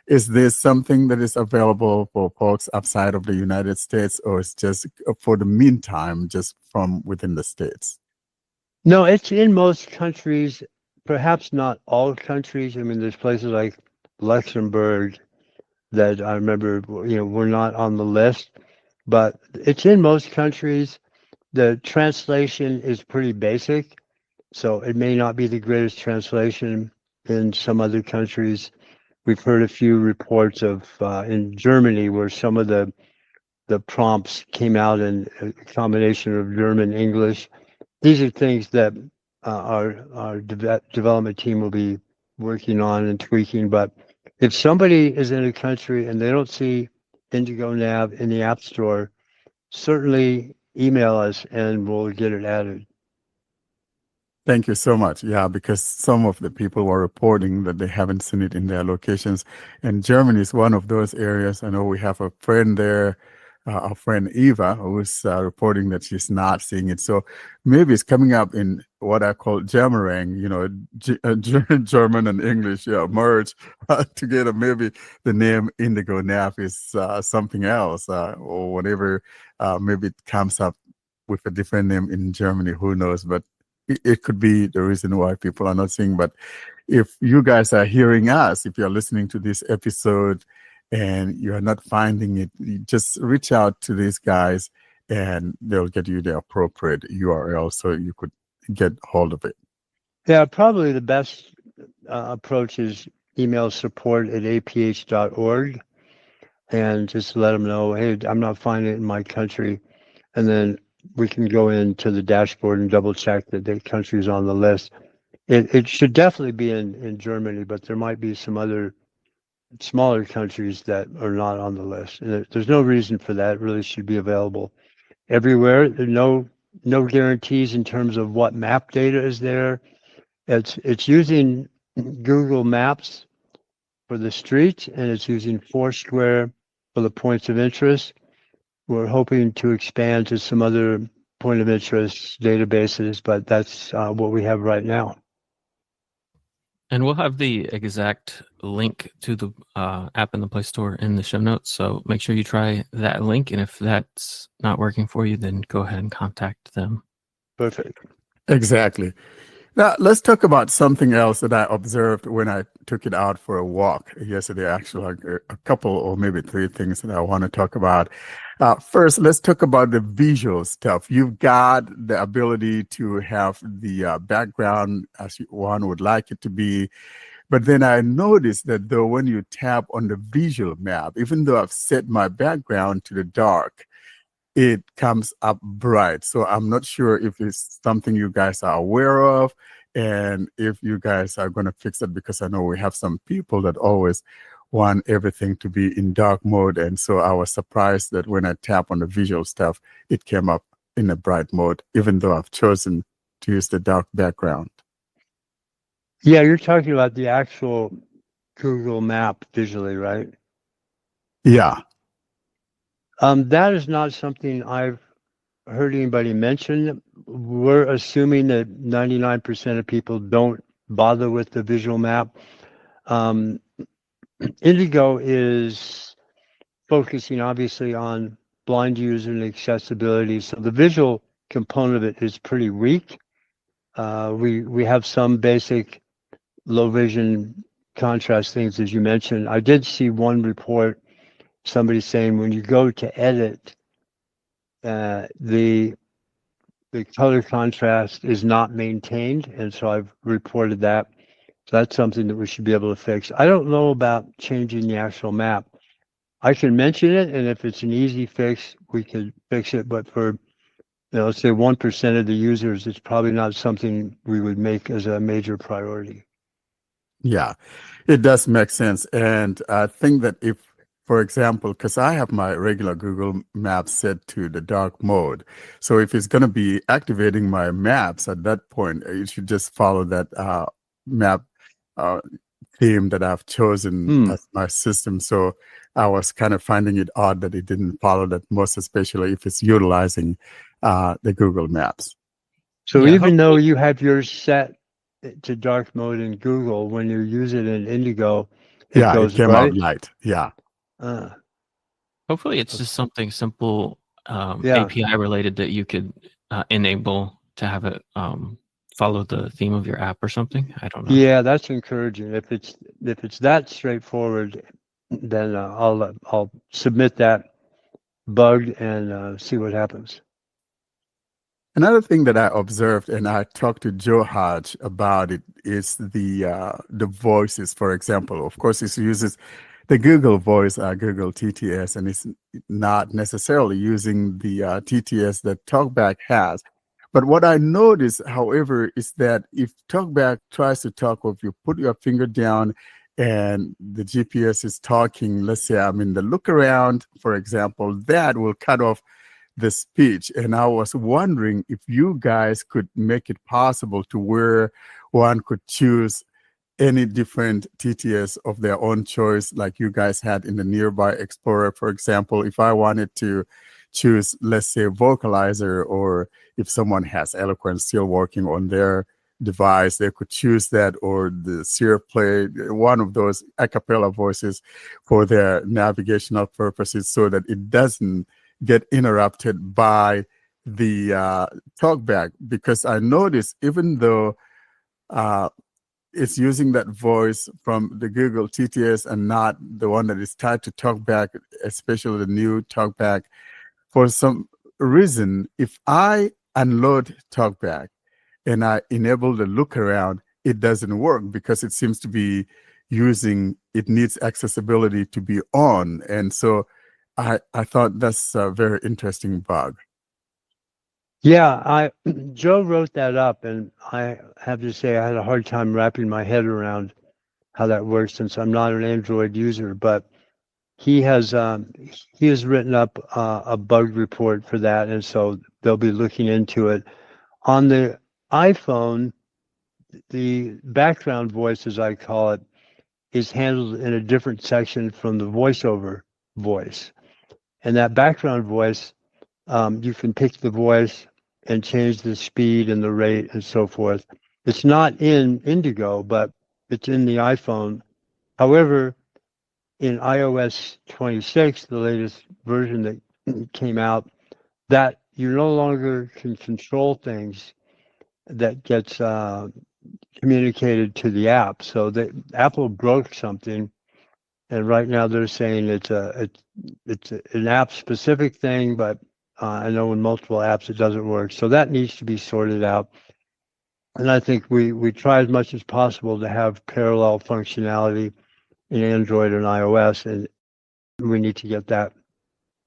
Is this something that is available for folks outside of the United States, or is just for the meantime, just from within the States?
No, it's in most countries, perhaps not all countries. I mean, there's places like Luxembourg that I remember, were not on the list, but it's in most countries. The translation is pretty basic, so it may not be the greatest translation in some other countries. We've heard a few reports of in Germany where some of the prompts came out in a combination of German, English. These are things that our development team will be working on and tweaking. But if somebody is in a country and they don't see Indigo Nav in the App Store, certainly email us and we'll get it added.
Thank you so much. Yeah, because some of the people were reporting that they haven't seen it in their locations. And Germany is one of those areas. I know we have a friend there, our friend Eva, who's reporting that she's not seeing it. So maybe it's coming up in what I call German, German and English merge together. Maybe the name Indigo Nav is something else or whatever. Maybe it comes up with a different name in Germany. Who knows? But it could be the reason why people are not seeing. But if you guys are hearing us, if you're listening to this episode and you're not finding it, you just reach out to these guys and they'll get you the appropriate URL so you could get hold of it.
Yeah, probably the best approach is email support@aph.org and just let them know, hey, I'm not finding it in my country. And then we can go into the dashboard and double check that the country is on the list. It should definitely be in Germany, but there might be some other smaller countries that are not on the list. And there's no reason for that. It really should be available everywhere. There are no guarantees in terms of what map data is there. It's using Google Maps for the streets, and it's using Foursquare for the points of interest. We're hoping to expand to some other point of interest databases, but that's what we have right now.
And we'll have the exact link to the app in the Play Store in the show notes. So make sure you try that link. And if that's not working for you, then go ahead and contact them.
Perfect.
Exactly. Now, let's talk about something else that I observed when I took it out for a walk yesterday. Actually, like a couple or maybe three things that I want to talk about. First, let's talk about the visual stuff. You've got the ability to have the background as one would like it to be. But then I noticed that though when you tap on the visual map, even though I've set my background to the dark, it comes up bright. So I'm not sure if it's something you guys are aware of and if you guys are going to fix it, because I know we have some people that always want everything to be in dark mode. And so I was surprised that when I tap on the visual stuff, it came up in a bright mode, even though I've chosen to use the dark background.
Yeah, you're talking about the actual Google map visually, right?
Yeah.
That is not something I've heard anybody mention. We're assuming that 99% of people don't bother with the visual map. Indigo is focusing obviously on blind user and accessibility. So the visual component of it is pretty weak. We have some basic low vision contrast things, as you mentioned. I did see one report, somebody saying when you go to edit, the color contrast is not maintained, and so I've reported that. So that's something that we should be able to fix. I don't know about changing the actual map. I can mention it, and if it's an easy fix, we could fix it. But for, let's say 1% of the users, it's probably not something we would make as a major priority.
Yeah, it does make sense. And I think that if, for example, because I have my regular Google Maps set to the dark mode. So if it's going to be activating my maps at that point, it should just follow that map theme that I've chosen as my system. So I was kind of finding it odd that it didn't follow that, most especially if it's utilizing the Google Maps.
So
Yeah,
even though you have yours set to dark mode in Google, when you use it in Indigo, it goes
it came
bright.
out light. Yeah.
Hopefully it's just something simple,
Yeah.
API related, that you could enable to have it follow the theme of your app or something. I don't know.
Yeah, that's encouraging. If it's that straightforward, then I'll submit that bug and see what happens.
Another thing that I observed, and I talked to Joe Hodge about it, is the voices. For example, of course, it uses the Google voice, Google TTS, and it's not necessarily using the TTS that TalkBack has. But what I noticed, however, is that if TalkBack tries to talk, or if you put your finger down and the GPS is talking, let's say I'm in the look around, for example, that will cut off the speech. And I was wondering if you guys could make it possible to where one could choose any different TTS of their own choice, like you guys had in the Nearby Explorer, for example. If I wanted to choose, let's say, Vocalizer, or if someone has Eloquent still working on their device, they could choose that, or the Sierra Play, one of those a cappella voices for their navigational purposes, so that it doesn't get interrupted by the talkback. Because I noticed, even though it's using that voice from the Google TTS and not the one that is tied to talkback, especially the new talkback, for some reason, if I unload talkback and I enable the look around, it doesn't work, because it seems to be it needs accessibility to be on. And so I thought that's a very interesting bug.
Yeah, Joe wrote that up, and I have to say I had a hard time wrapping my head around how that works since I'm not an Android user, but he has written up a bug report for that, and so they'll be looking into it. On the iPhone, the background voice, as I call it, is handled in a different section from the voiceover voice. And that background voice, you can pick the voice and change the speed and the rate and so forth. It's not in Indigo, but it's in the iPhone. However, in iOS 26, the latest version that came out, that you no longer can control things that gets communicated to the app. So Apple broke something, and right now they're saying it's an app specific thing, but I know in multiple apps it doesn't work. So that needs to be sorted out. And I think we try as much as possible to have parallel functionality in Android and iOS, and we need to get that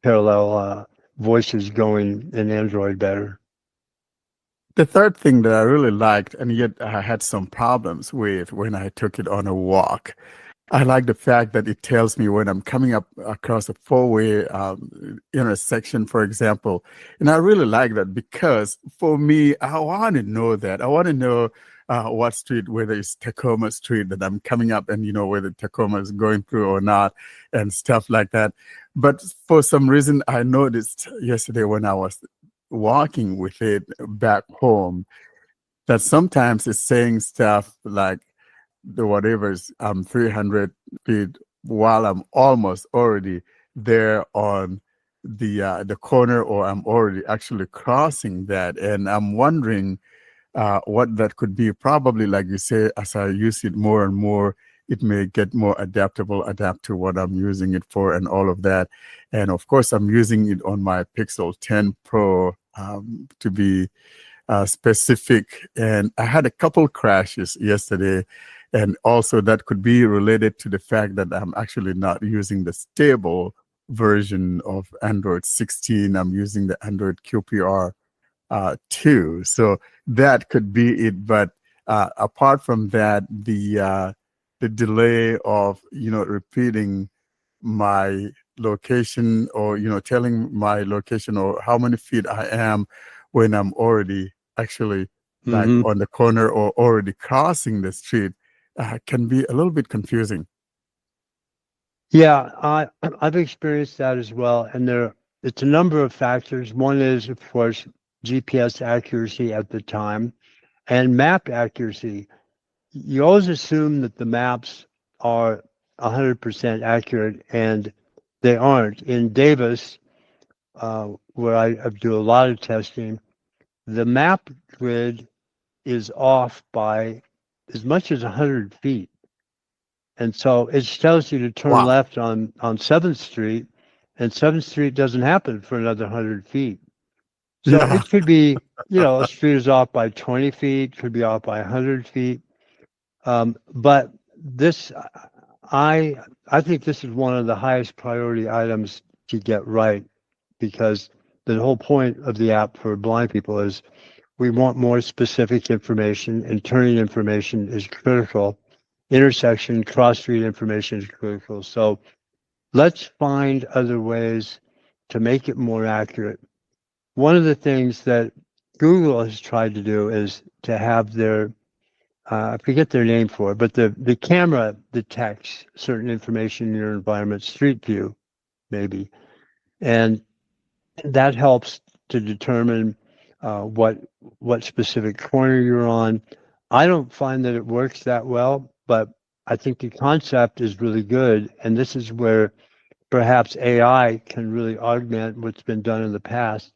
parallel voices going in Android better.
The third thing that I really liked, and yet I had some problems with when I took it on a walk, I like the fact that it tells me when I'm coming up across a four-way intersection, for example. And I really like that because for me, I want to know that. I want to know what street, whether it's Tacoma Street that I'm coming up and, whether Tacoma is going through or not and stuff like that. But for some reason, I noticed yesterday when I was walking with it back home that sometimes it's saying stuff like, the whatever's 300 feet while I'm almost already there on the corner, or I'm already actually crossing that, and I'm wondering what that could be. Probably, like you say, as I use it more and more, it may get more adaptable, adapt to what I'm using it for, and all of that. And of course, I'm using it on my Pixel 10 Pro to be specific. And I had a couple crashes yesterday. And also that could be related to the fact that I'm actually not using the stable version of Android 16. I'm using the Android QPR 2. So that could be it. But apart from that, the delay of, repeating my location, or, telling my location or how many feet I am when I'm already actually like on the corner or already crossing the street, can be a little bit confusing.
Yeah, I've experienced that as well, and it's a number of factors. One is, of course, GPS accuracy at the time, and map accuracy. You always assume that the maps are 100% accurate, and they aren't. In Davis, where I do a lot of testing, the map grid is off by as much as 100 feet. And so it tells you to turn
Wow.
left on 7th Street, and 7th Street doesn't happen for another 100 feet. So
Yeah.
it could be, a street is off by 20 feet, could be off by 100 feet. But this, I think this is one of the highest priority items to get right, because the whole point of the app for blind people is we want more specific information, and turning information is critical. Intersection, cross street information is critical. So let's find other ways to make it more accurate. One of the things that Google has tried to do is to have their, I forget their name for it, but the camera detects certain information in your environment, Street View, maybe. And that helps to determine what specific corner you're on. I don't find that it works that well, but I think the concept is really good, and this is where perhaps AI can really augment what's been done in the past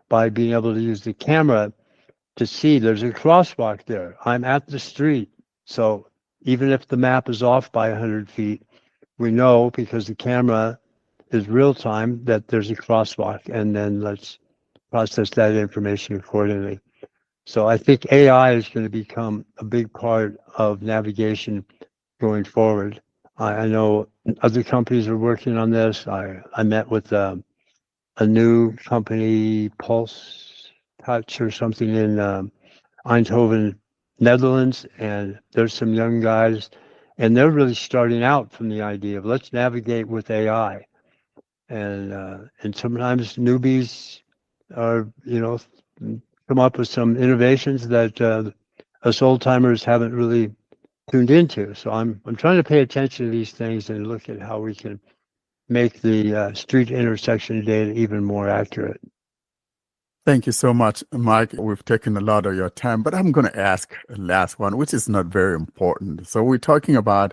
by being able to use the camera to see there's a crosswalk there. I'm at the street, so even if the map is off by 100 feet, we know because the camera is real time that there's a crosswalk, and then let's process that information accordingly. So I think AI is going to become a big part of navigation going forward. I know other companies are working on this. I met with a new company, Pulse Touch or something, in Eindhoven, Netherlands, and there's some young guys, And they're really starting out from the idea of let's navigate with AI. And sometimes newbies are, come up with some innovations that us old timers haven't really tuned into. So I'm trying to pay attention to these things and look at how we can make the street intersection data even more accurate.
Thank you so much, Mike. We've taken a lot of your time, but I'm going to ask a last one, which is not very important. So we're talking about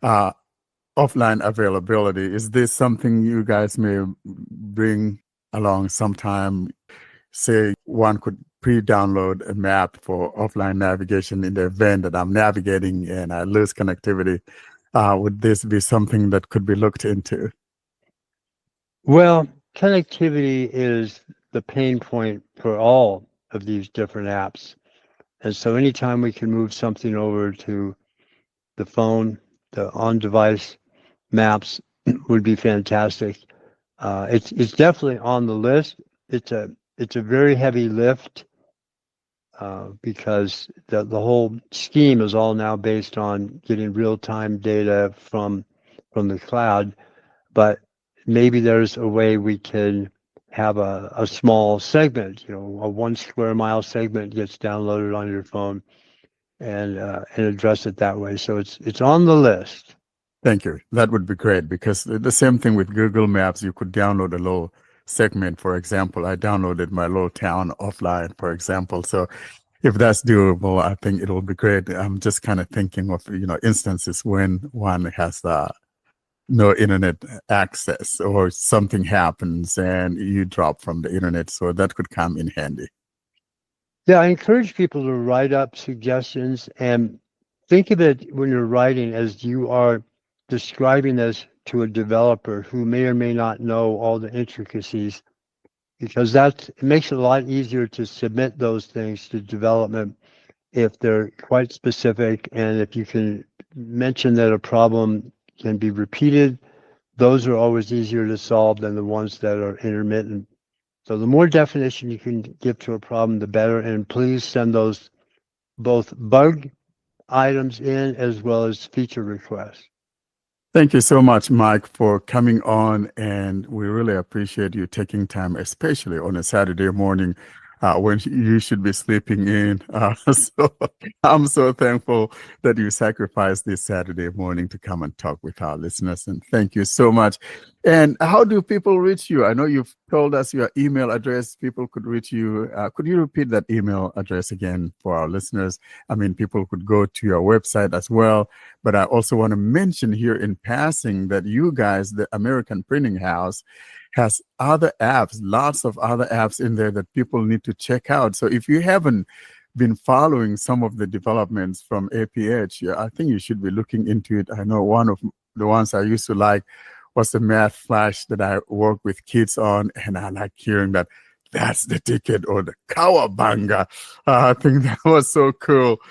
offline availability. Is this something you guys may bring along sometime? Say one could pre-download a map for offline navigation in the event that I'm navigating and I lose connectivity. Would this be something that could be looked into?
Well, connectivity is the pain point for all of these different apps. And so anytime we can move something over to the phone, the on-device maps would be fantastic. It's definitely on the list. It's a very heavy lift because the whole scheme is all now based on getting real-time data from the cloud. But maybe there's a way we can have a small segment, a 1 square mile segment gets downloaded on your phone and address it that way. So it's on the list.
Thank you. That would be great, because the same thing with Google Maps, you could download a little segment. For example, I downloaded my little town offline, for example. So if that's doable, I think it'll be great. I'm just kind of thinking of, instances when one has no internet access or something happens and you drop from the internet. So that could come in handy.
Yeah, I encourage people to write up suggestions and think of it when you're writing as you are describing this to a developer who may or may not know all the intricacies, because it makes it a lot easier to submit those things to development if they're quite specific, and if you can mention that a problem can be repeated. Those are always easier to solve than the ones that are intermittent. So the more definition you can give to a problem, the better. And please send those both bug items in as well as feature requests.
Thank you so much, Mike, for coming on. And we really appreciate you taking time, especially on a Saturday morning when you should be sleeping in. So I'm so thankful that you sacrificed this Saturday morning to come and talk with our listeners. And thank you so much. And how do people reach you? I know you've told us your email address. People could reach you. Could you repeat that email address again for our listeners? I mean, people could go to your website as well. But I also want to mention here in passing that you guys, the American Printing House, has other apps, lots of other apps in there that people need to check out. So if you haven't been following some of the developments from APH, I think you should be looking into it. I know one of the ones I used to like was the Math Flash that I work with kids on, and I like hearing that that's the ticket, or the Cowabunga. I think that was so cool.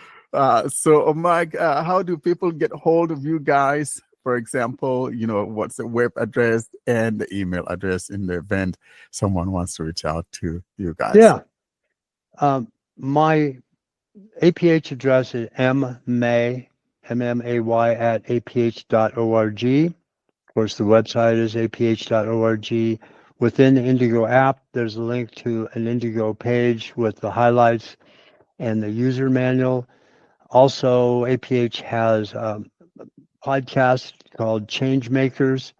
So Mike, how do people get hold of you guys? For example, what's the web address and the email address in the event someone wants to reach out to you guys?
Yeah. My APH address is mmay, M-M-A-Y, at aph.org. Of course, the website is aph.org. Within the Indigo app, there's a link to an Indigo page with the highlights and the user manual. Also, APH has a podcast called Change Makers.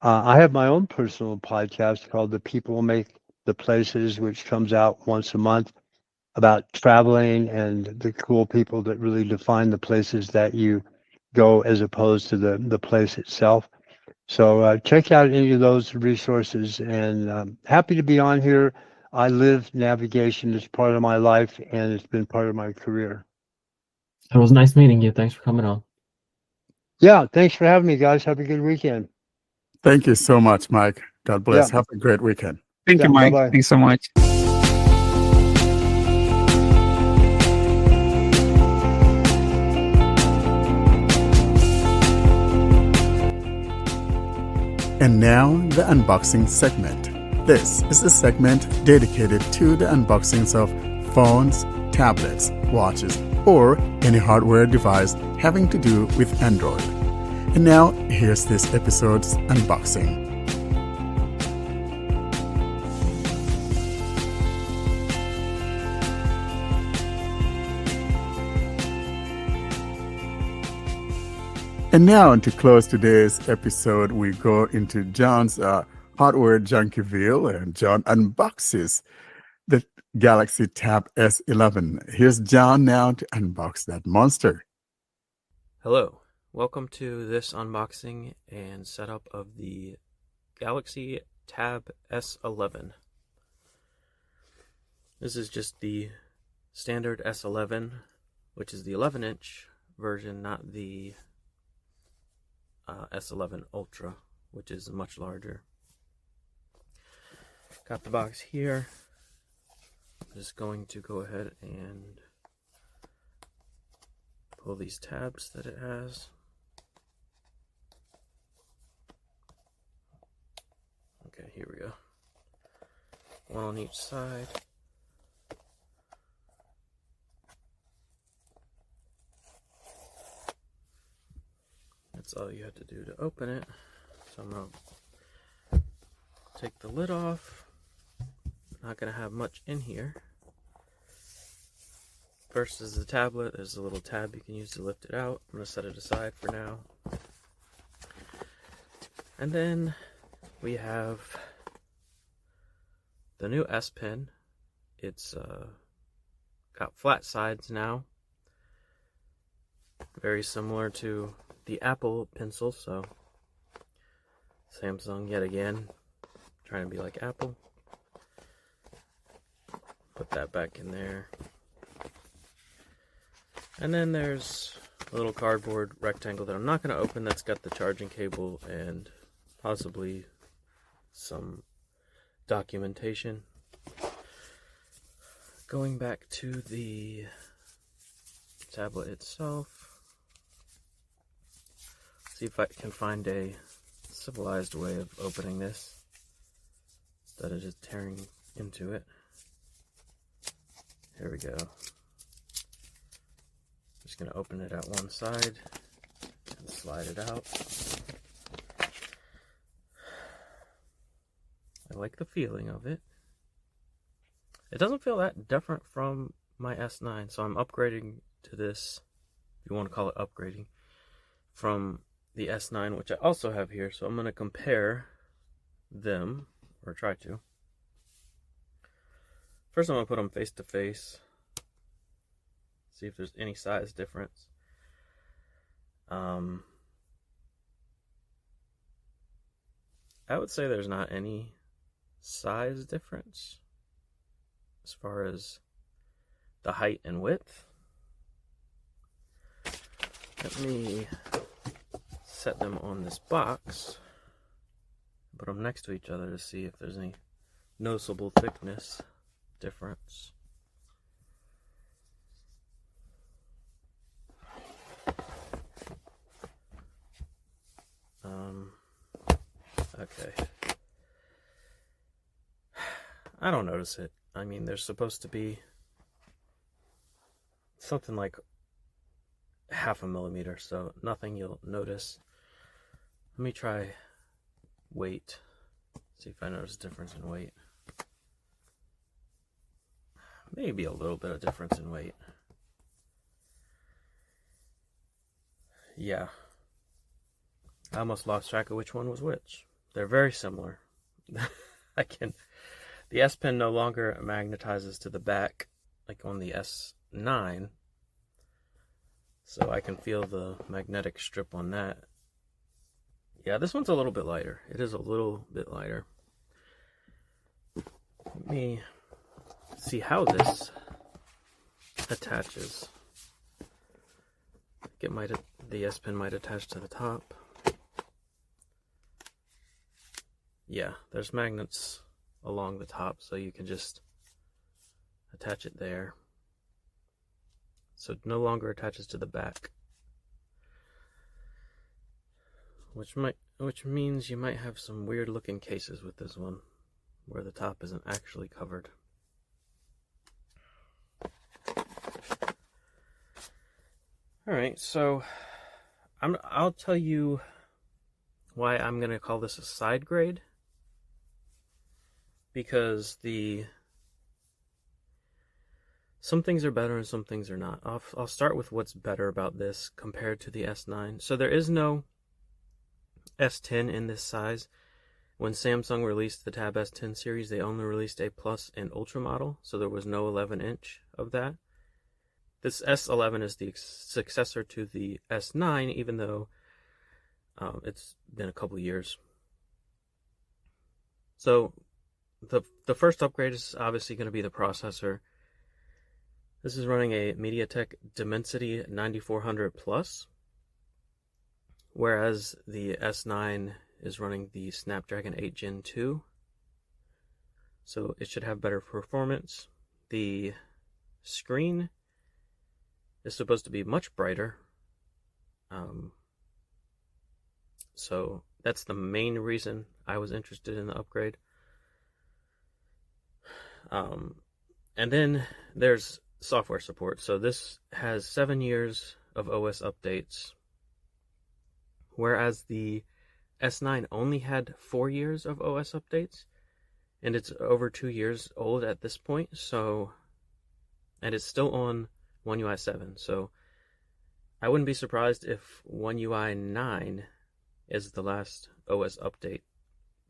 I have my own personal podcast called The People Make the Places, which comes out once a month, about traveling and the cool people that really define the places that you go as opposed to the place itself. So check out any of those resources, and happy to be on here. I live navigation as part of my life, and it's been part of my career.
It was nice meeting you. Thanks for coming on.
Yeah, thanks for having me, guys. Have a good weekend.
Thank you so much, Mike. God bless.
Yeah.
Have a great weekend.
Thank
Yeah,
you, Mike.
bye-bye.
Thanks so much.
And now, the unboxing segment. This is the segment dedicated to the unboxings of phones, tablets, watches, or any hardware device having to do with Android. And now, here's this episode's unboxing. And now, to close today's episode, we go into John's hardware junkieville, and John unboxes the Galaxy Tab S11. Here's John now to unbox that monster.
Hello, welcome to this unboxing and setup of the Galaxy Tab S11. This is just the standard S11, which is the 11-inch version, not the S11 Ultra, which is much larger. Got the box here. I'm just going to go ahead and pull these tabs that it has. Okay, here we go. One on each side. That's all you have to do to open it. So I'm going to take the lid off. Not going to have much in here. First is the tablet. There's a little tab you can use to lift it out. I'm going to set it aside for now. And then we have the new S Pen. It's got flat sides now. Very similar to the Apple pencil, so Samsung yet again trying to be like Apple. Put that back in there. And then there's a little cardboard rectangle that I'm not going to open that's got the charging cable and possibly some documentation. Going back to the tablet itself. See if I can find a civilized way of opening this instead of just tearing into it. Here we go. Just going to open it at one side and slide it out. I like the feeling of it. It doesn't feel that different from my S9, so I'm upgrading to this, if you want to call it upgrading, from the S9, which I also have here. So I'm going to compare them, or try to. First I'm going to put them face to face, see if there's any size difference. I would say there's not any size difference as far as the height and width. Let me set them on this box, put them next to each other to see if there's any noticeable thickness difference. Okay. I don't notice it. I mean, there's supposed to be something like half a millimeter, so nothing you'll notice. Let me try weight. See if I notice a difference in weight. Maybe a little bit of difference in weight. Yeah. I almost lost track of which one was which. They're very similar. The S Pen no longer magnetizes to the back like on the S9. So I can feel the magnetic strip on that. Yeah, this one's a little bit lighter. It is a little bit lighter. Let me see how this attaches. The S Pen might attach to the top. Yeah, there's magnets along the top, so you can just attach it there. So it no longer attaches to the back. Which means you might have some weird looking cases with this one, where the top isn't actually covered. All right, so I'll tell you why I'm going to call this a side grade, because some things are better and some things are not. I'll start with what's better about this compared to the S9. So there is no S10 in this size. When Samsung released the Tab S10 series, they only released a Plus and Ultra model, so there was no 11-inch of that. This S11 is the successor to the S9, even though it's been a couple years. So the first upgrade is obviously going to be the processor. This is running a MediaTek Dimensity 9400 Plus, whereas the S9 is running the Snapdragon 8 Gen 2. So it should have better performance. The screen is supposed to be much brighter. So that's the main reason I was interested in the upgrade. And then there's software support. So this has 7 years of OS updates, whereas the S9 only had 4 years of OS updates, and it's over 2 years old at this point. So, and it's still on One UI 7. So I wouldn't be surprised if One UI 9 is the last OS update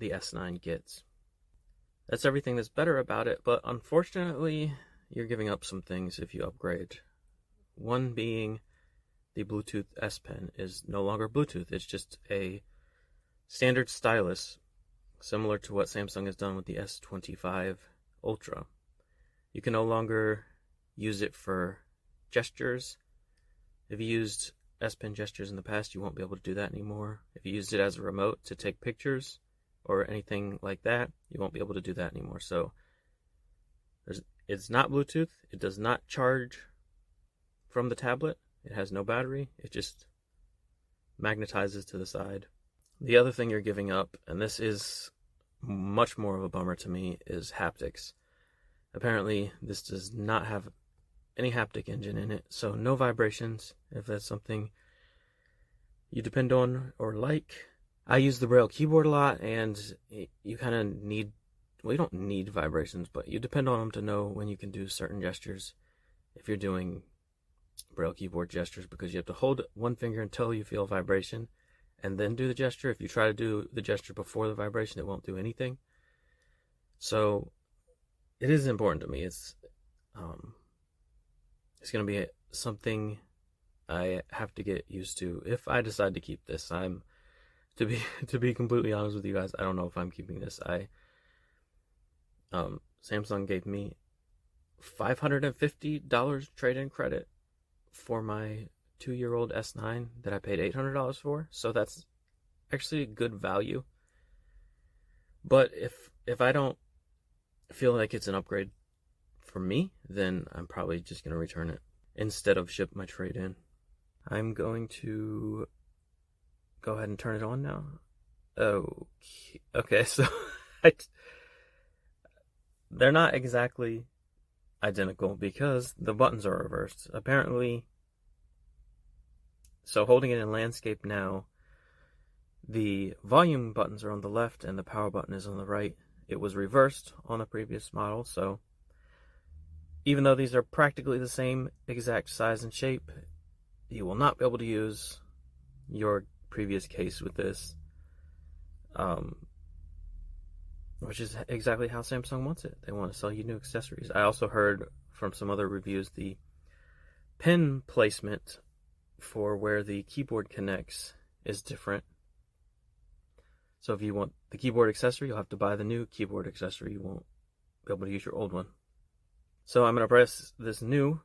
the S9 gets. That's everything that's better about it, but unfortunately, you're giving up some things if you upgrade. One being the Bluetooth S Pen is no longer Bluetooth. It's just a standard stylus, similar to what Samsung has done with the S25 Ultra. You can no longer use it for gestures. If you used S Pen gestures in the past, you won't be able to do that anymore. If you used it as a remote to take pictures or anything like that, you won't be able to do that anymore. So it's not Bluetooth. It does not charge from the tablet. It has no battery. It just magnetizes to the side. The other thing you're giving up, and this is much more of a bummer to me, is haptics. Apparently, this does not have any haptic engine in it, so no vibrations, if that's something you depend on or like. I use the Braille keyboard a lot, and you kind of need, well, you don't need vibrations, but you depend on them to know when you can do certain gestures if you're doing Braille keyboard gestures, because you have to hold one finger until you feel vibration and then do the gesture. If you try to do the gesture before the vibration, it won't do anything. So it is important to me. It's going to be something I have to get used to if I decide to keep this. To be completely honest with you guys, I don't know if I'm keeping this. Samsung gave me $550 trade-in credit for my 2-year-old S9 that I paid $800 for. So that's actually a good value. But if I don't feel like it's an upgrade for me, then I'm probably just going to return it instead of ship my trade-in. I'm going to go ahead and turn it on now. Okay, so they're not exactly identical because the buttons are reversed. Apparently, so holding it in landscape now, the volume buttons are on the left and the power button is on the right. It was reversed on a previous model, so even though these are practically the same exact size and shape, you will not be able to use your previous case with this, which is exactly how Samsung wants it. They want to sell you new accessories. I also heard from some other reviews the pin placement for where the keyboard connects is different. So if you want the keyboard accessory, you'll have to buy the new keyboard accessory. You won't be able to use your old one. So I'm going to press this new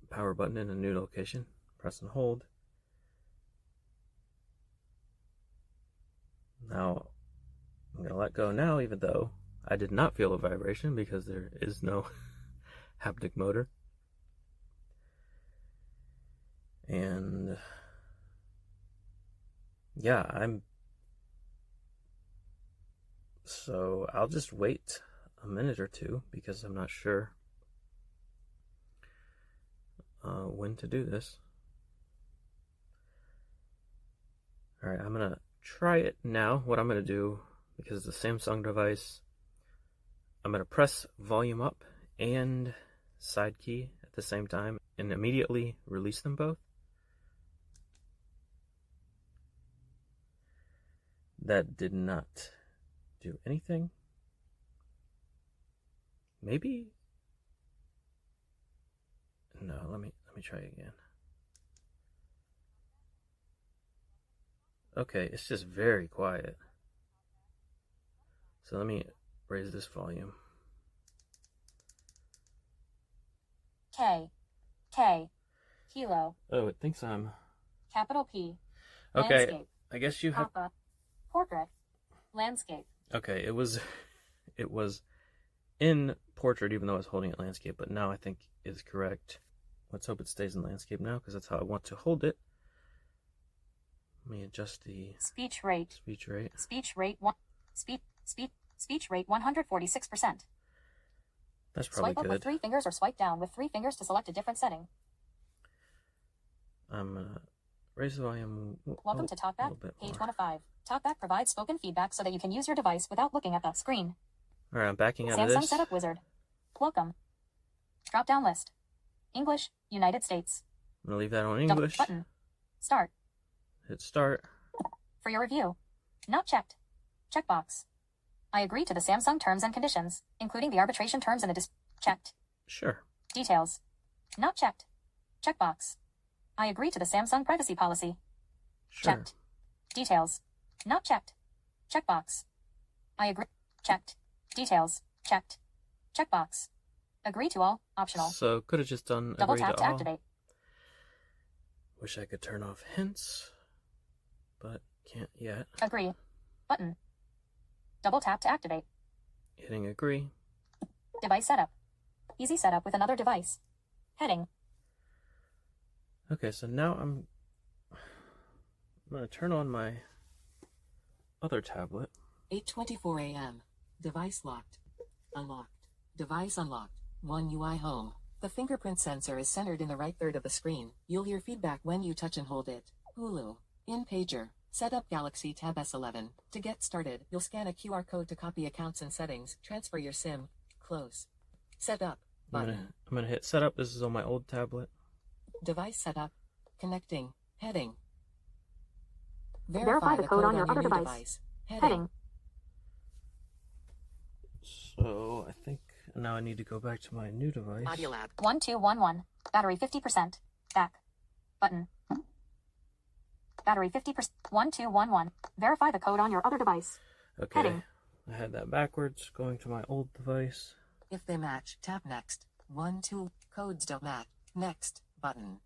power button in a new location. Press and hold. Now, I'm going to let go now, even though I did not feel a vibration because there is no haptic motor. And yeah, so I'll just wait a minute or two because I'm not sure when to do this. All right, I'm going to try it now. What I'm going to do, because it's a Samsung device, I'm going to press volume up and side key at the same time and immediately release them both. That did not do anything. Maybe? No, let me try again. Okay, it's just very quiet. So let me raise this volume.
K, kilo,
Oh, it thinks I'm...
capital P,
Okay,
landscape,
I guess you have...
papa, portrait, landscape.
Okay, it was in portrait even though I was holding it landscape, but now I think is correct. Let's hope it stays in landscape now because that's how I want to hold it. Let me adjust the
Speech rate,
speech rate.
speech rate 146%.
That's probably
Swipe up with
good.
3 fingers or swipe down with 3 fingers to select a different setting.
I'm gonna raise the volume.
Welcome to TalkBack,
little bit
page
more.
1 of 5. TalkBack provides spoken feedback so that you can use your device without looking at that screen.
All right, I'm backing out of
Samsung
this.
Setup Wizard. Welcome. Drop down list. English, United States.
I'm gonna leave that on
Double
English.
button. Start.
Hit start.
For your review. Not checked. Checkbox. I agree to the Samsung terms and conditions, including the arbitration terms and the checked.
Sure.
Details. Not checked. Checkbox. I agree to the Samsung privacy policy.
Sure.
Checked. Details. Not checked. Checkbox. I agree. Checked. Details. Checked. Checkbox. Agree to all. Optional.
So could have just done
Double
agree
tap
to
to
all.
activate.
Wish I could turn off hints, but can't yet.
Agree. Button. Double tap to activate.
Hitting agree.
Device setup. Easy setup with another device. Heading.
Okay, so now I'm gonna turn on my other tablet.
8:24 a.m. Device locked. Unlocked. Device unlocked. One UI home. The fingerprint sensor is centered in the right third of the screen. You'll hear feedback when you touch and hold it. Hulu. In pager. Set up Galaxy Tab S11. To get started, you'll scan a QR code to copy accounts and settings. Transfer your SIM. Close. Set up. Button.
I'm gonna hit setup. This is on my old tablet.
Device setup. Connecting. Heading.
Verify the code on your other
new
device.
Heading.
Heading.
So I think now I need to go back to my new device.
Audio lab.
1211. Battery 50%. Back. Button. Battery 50%. 1211. Verify the code on your other device.
Okay.
Heading.
I had that backwards, going to my old device.
If they match, tap next. 1, 2, codes don't match. Next, button.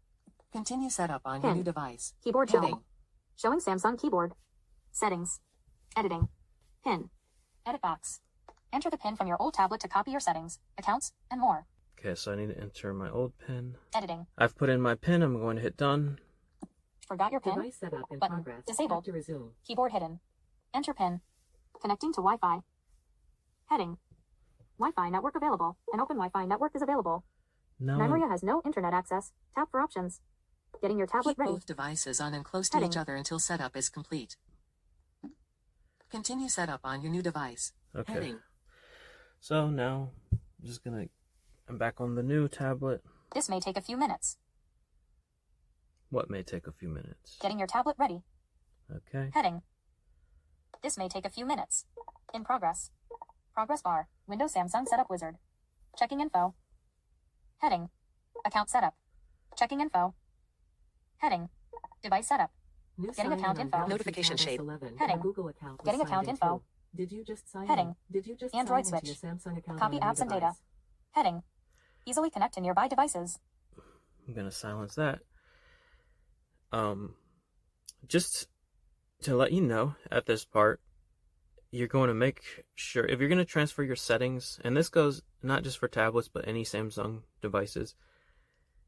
Continue setup on your
Pin.
new device.
Keyboard
Heading.
shown. Showing Samsung keyboard. Settings. Editing. Pin. Edit box. Enter the pin from your old tablet to copy your settings, accounts, and more.
Okay, so I need to enter my old PIN.
Editing.
I've put in my PIN. I'm going to hit done.
Forgot your pin?
Device setup in
Button.
progress.
Disabled.
Tap to resume.
Keyboard hidden. Enter pin. Connecting to Wi-Fi. Heading. Wi-Fi network available. An open Wi-Fi network is available.
Now
Memory
I'm-
has no internet access. Tap for options. Getting your tablet
Keep
ready.
both devices on and close to
Heading.
each other until setup is complete. Continue setup on your new device.
Okay.
Heading.
So now I'm back on the new tablet.
This may take a few minutes.
What may take a few minutes.
Getting your tablet ready.
Okay.
Heading. This may take a few minutes. In progress. Progress bar. Windows Samsung Setup Wizard. Checking info. Heading. Account setup. Checking info. Heading. Device setup.
New
Getting
sign
account
in on
info.
Galaxy
Notification
Tab
shape.
S11.
Heading.
Google account was
Getting
signed
account
in
info.
too. Did you just sign
Heading.
in? Did you just
Android
sign into
switch.
your Samsung account
Copy
on your
apps and data.
device?
Heading. Easily connect to nearby devices.
I'm gonna silence that. Just to let you know at this part, you're going to make sure if you're going to transfer your settings, and this goes not just for tablets but any Samsung devices.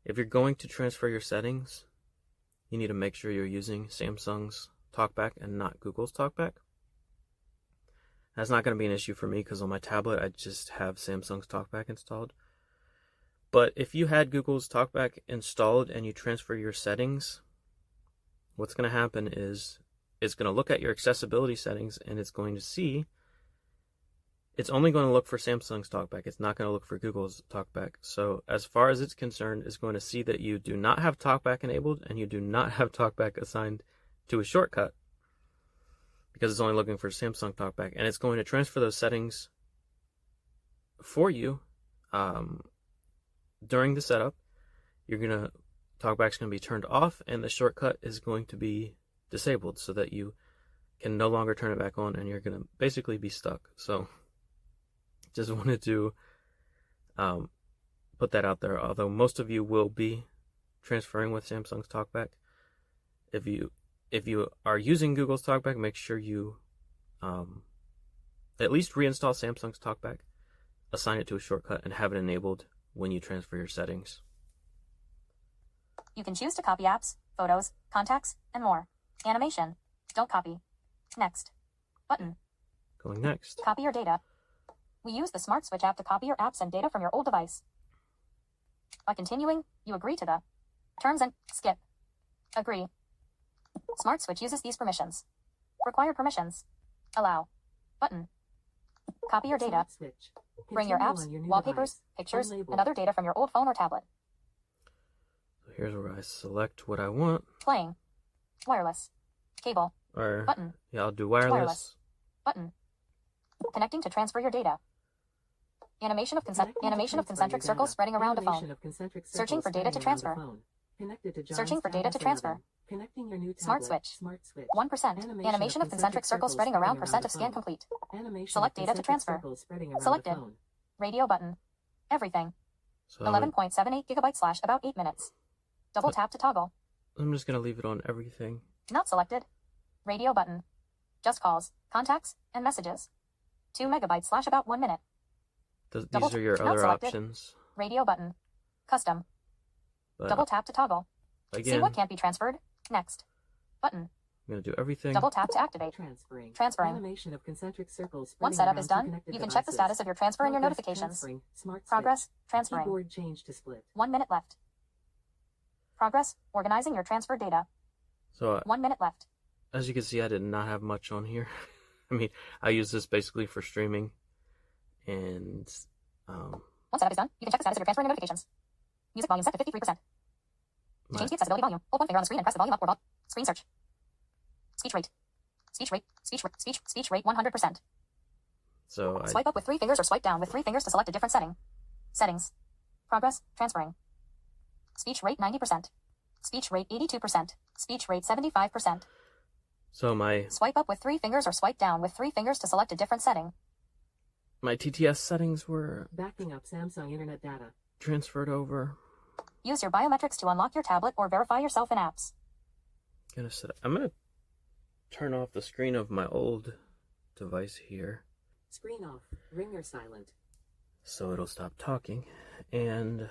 If you're going to transfer your settings, you need to make sure you're using Samsung's TalkBack and not Google's TalkBack. That's not going to be an issue for me because on my tablet I just have Samsung's TalkBack installed. But if you had Google's TalkBack installed and you transfer your settings, what's going to happen is it's going to look at your accessibility settings, and it's going to see, it's only going to look for Samsung's TalkBack. It's not going to look for Google's TalkBack. So as far as it's concerned, it's going to see that you do not have TalkBack enabled and you do not have TalkBack assigned to a shortcut, because it's only looking for Samsung TalkBack, and it's going to transfer those settings for you during the setup. TalkBack's going to be turned off, and the shortcut is going to be disabled so that you can no longer turn it back on, and you're going to basically be stuck. So just wanted to put that out there, although most of you will be transferring with Samsung's TalkBack. If you are using Google's TalkBack, make sure you at least reinstall Samsung's TalkBack, assign it to a shortcut, and have it enabled when you transfer your settings.
You can choose to copy apps, photos, contacts, and more. Animation. Don't copy. Next. Button.
Going next.
Copy your data. We use the Smart Switch app to copy your apps and data from your old device. By continuing, you agree to the terms and skip. Agree. Smart Switch uses these permissions. Required permissions. Allow. Button. Copy your data. Bring your apps, wallpapers, pictures, and other data from your old phone or tablet.
So here's where I select what I want.
Playing. Wireless. Cable.
Or,
button.
Yeah, I'll do wireless.
Button. Connecting to transfer your data. Animation of concentric circles spreading around a phone. Searching for data to transfer. Searching for data to transfer.
Connecting your new tablet.
Smart switch. 1%. Animation of concentric circles spreading around percent of scan complete. Select data to transfer. Selected. Radio button. Everything.
So
11.78 gigabytes / about 8 minutes. Double tap to toggle.
I'm just going to leave it on everything.
Not selected. Radio button. Just calls, contacts, and messages. 2 megabytes / about 1 minute.
These are your
not
other
selected.
options.
Radio button. Custom.
But
Double tap to toggle.
again,
See what can't be transferred. Next. Button.
I'm going to do everything.
Double tap to activate. Transferring.
Animation of concentric circles
Once setup is done, you can check the status of your transfer in your notifications. Progress. Transferring.
Keyboard change to split.
1 minute left. Progress. Organizing your transfer data.
So
1 minute left.
as you can see, I did not have much on here. I mean, I use this basically for streaming. And
once setup is done, you can check the status of your transfer in your notifications. Music volume set to 53%. To change the accessibility volume, hold one finger on the screen and press the volume up or volume. Screen search. Speech rate. Speech rate 100%.
so
Swipe up with 3 fingers or swipe down with 3 fingers to select a different setting. Settings. Progress. Transferring. Speech rate 90%. Speech rate 82%. Speech rate 75%.
So my
Swipe up with 3 fingers or swipe down with 3 fingers to select a different setting.
TTS settings were
Backing up Samsung Internet data.
transferred over.
Use your biometrics to unlock your tablet or verify yourself in apps.
I'm gonna turn off the screen of my old device here,
Screen off. Ringer silent.
so it'll stop talking. And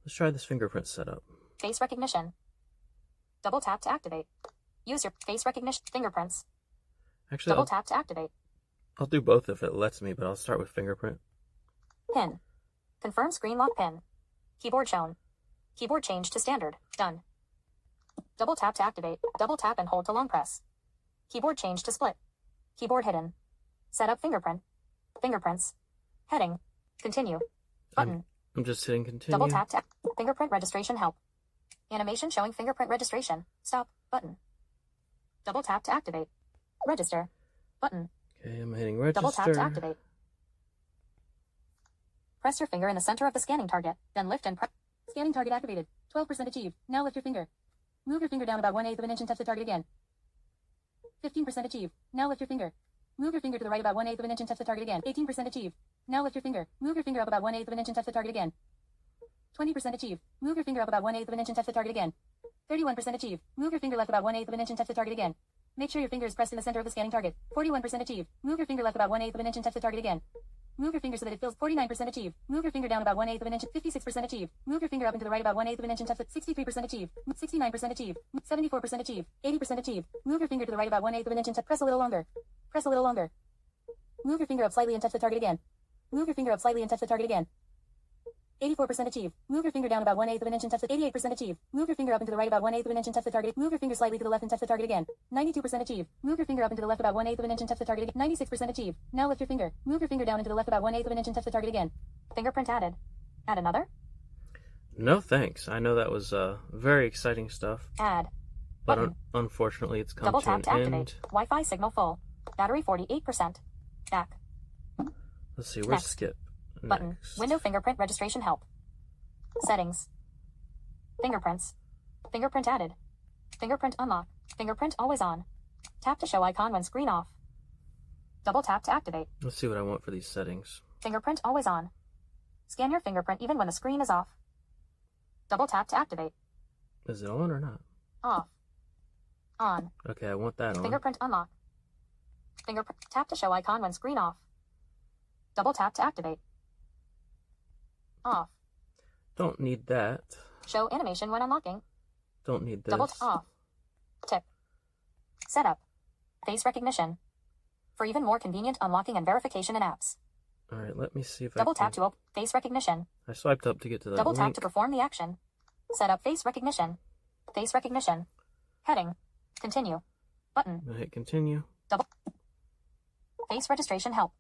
let's try this fingerprint setup.
Face recognition. Double tap to activate. Use your face recognition fingerprints.
Actually,
Double tap to activate.
I'll do both if it lets me, but I'll start with fingerprint.
Pin. Confirm screen lock pin. Keyboard shown. Keyboard change to standard. Done. Double tap to activate. Double tap and hold to long press. Keyboard change to split. Keyboard hidden. Setup fingerprint. Fingerprints. Heading. Continue. Button.
I'm just hitting continue.
Double tap to fingerprint registration help. Animation showing fingerprint registration. Stop. Button. Double tap to activate. Register. Button.
Okay, I'm hitting register.
Double tap to activate. Press your finger in the center of the scanning target, then lift and press. Scanning target activated. 12% achieved. Now lift your finger. Move your finger down about 1/8 of an inch and touch the target again. 15% achieved. Now lift your finger. Move your finger to the right about 1/8 of an inch and touch the target again. 18% achieved. Now lift your finger. Move your finger up about 1/8 of an inch and touch the target again. 20% achieved. Move your finger up about 1/8 of an inch and touch the target again. 31% achieved. Move your finger left about 1/8 of an inch and touch the target again. Make sure your finger is pressed in the center of the scanning target. 41% achieved. Move your finger left about 1/8 of an inch and touch the target again. Move your finger so that it fills. 49% achieved. Move your finger down about 1/8 of an inch. 56% achieved. Move your finger up and to the right about 1/8 of an inch and touch it. 63% achieved. 69% achieved. 74% achieved. 80% achieved. Move your finger to the right about 1/8 of an inch and touch. Press a little longer. Press a little longer. Move your finger up slightly and touch the target again. Move your finger up slightly and touch the target again. 84% achieved. Move your finger down about 1/8 of an inch and touch the 88% achieved. Move your finger up and to the right about 1/8 of an inch and touch the target. Move your finger slightly to the left and touch the target again. 92% achieved. Move your finger up and to the left about 1/8 of an inch and touch the target again. 96% achieved. Now lift your finger. Move your finger down and to the left about 1/8 of an inch and touch the target again. Fingerprint added. Add another.
No thanks. I know that was very exciting stuff,
Add.
but
Button.
unfortunately it's come
Double
to an
tap to activate.
end.
Wi-Fi signal full. Battery 48%. Back.
Let's see, where's
Next.
skip?
Button.
Next.
Window fingerprint registration help. Settings. Fingerprints. Fingerprint added. Fingerprint unlock. Fingerprint always on. Tap to show icon when screen off. Double tap to activate.
Let's see what I want for these settings.
Fingerprint always on. Scan your fingerprint even when the screen is off. Double tap to activate.
Is it on or not?
Off. On.
Okay, I want that on.
Fingerprint unlock. Fingerprint tap to show icon when screen off. Double tap to activate. Off.
Don't need that.
Show animation when unlocking.
Don't need this.
Double off. Tip. Setup. Face recognition. For even more convenient unlocking and verification in apps.
Alright, let me see if
Double
I can...
tap to open face recognition.
I swiped up to get to that
Double
link.
tap to perform the action. Set up face recognition. Face recognition. Heading. Continue. Button.
I'm gonna hit continue.
Double. Face registration help.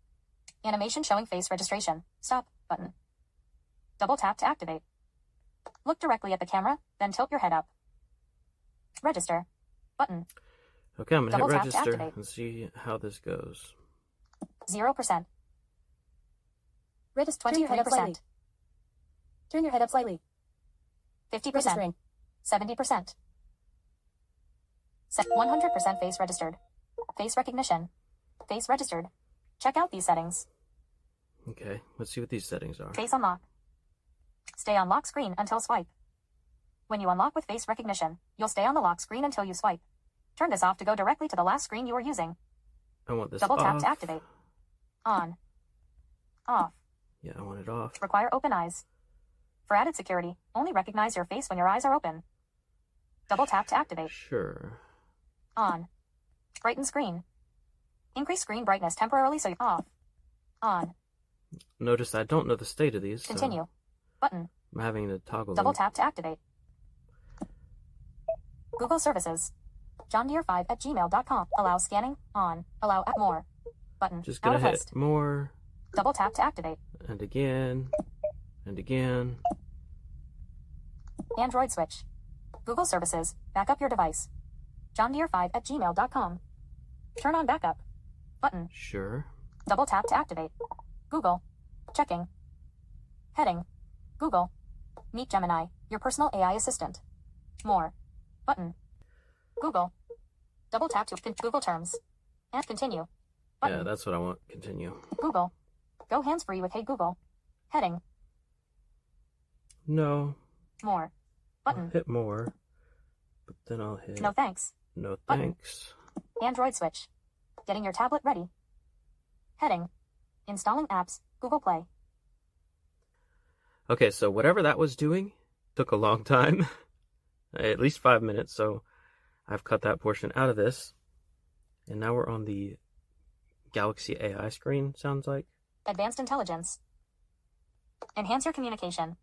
Animation showing face registration. Stop. Button. Double tap to activate. Look directly at the camera, then tilt your head up. Register. Button.
Okay, I'm gonna
Double
hit
tap to
register
activate.
and see how this goes.
0%. Register 20%. Turn your head up slightly. 50%. 70%. 100% face registered. Face recognition. Face registered. Check out these settings.
Okay, let's see what these settings are.
Face unlock. Stay on lock screen until swipe. When you unlock with face recognition, you'll stay on the lock screen until you swipe. Turn this off to go directly to the last screen you were using.
I want this
Double
off.
tap to activate. On. Off.
Yeah, I want it off.
Require open eyes. For added security, only recognize your face when your eyes are open. Double tap to activate.
Sure.
On. Brighten screen. Increase screen brightness temporarily so you off. On.
Notice I don't know the state of these. so
Continue. Button.
I'm having to toggle
Double
them.
tap to activate. Google services. johndeere5@gmail.com. Allow scanning. On. Allow app more. Button.
Just
Out
gonna
of
hit
list.
more,
Double tap to activate.
and again, and again.
Android switch. Google services. Back up your device. johndeere5@gmail.com. Turn on backup. Button.
Sure.
Double tap to activate. Google. Checking. Heading. Google. Meet Gemini, your personal AI assistant. More. Button. Google. Double tap to Google terms. And continue. Button.
Yeah, that's what I want. Continue.
Google. Go hands-free with Hey Google. Heading.
No.
More.
I'll
Button.
hit more, but then I'll hit
No thanks.
no
Button.
thanks.
Android switch. Getting your tablet ready. Heading. Installing apps. Google Play.
Okay, so whatever that was doing took a long time. At least 5 minutes, so I've cut that portion out of this. And now we're on the Galaxy AI screen, sounds like.
Advanced intelligence. Enhance your communication.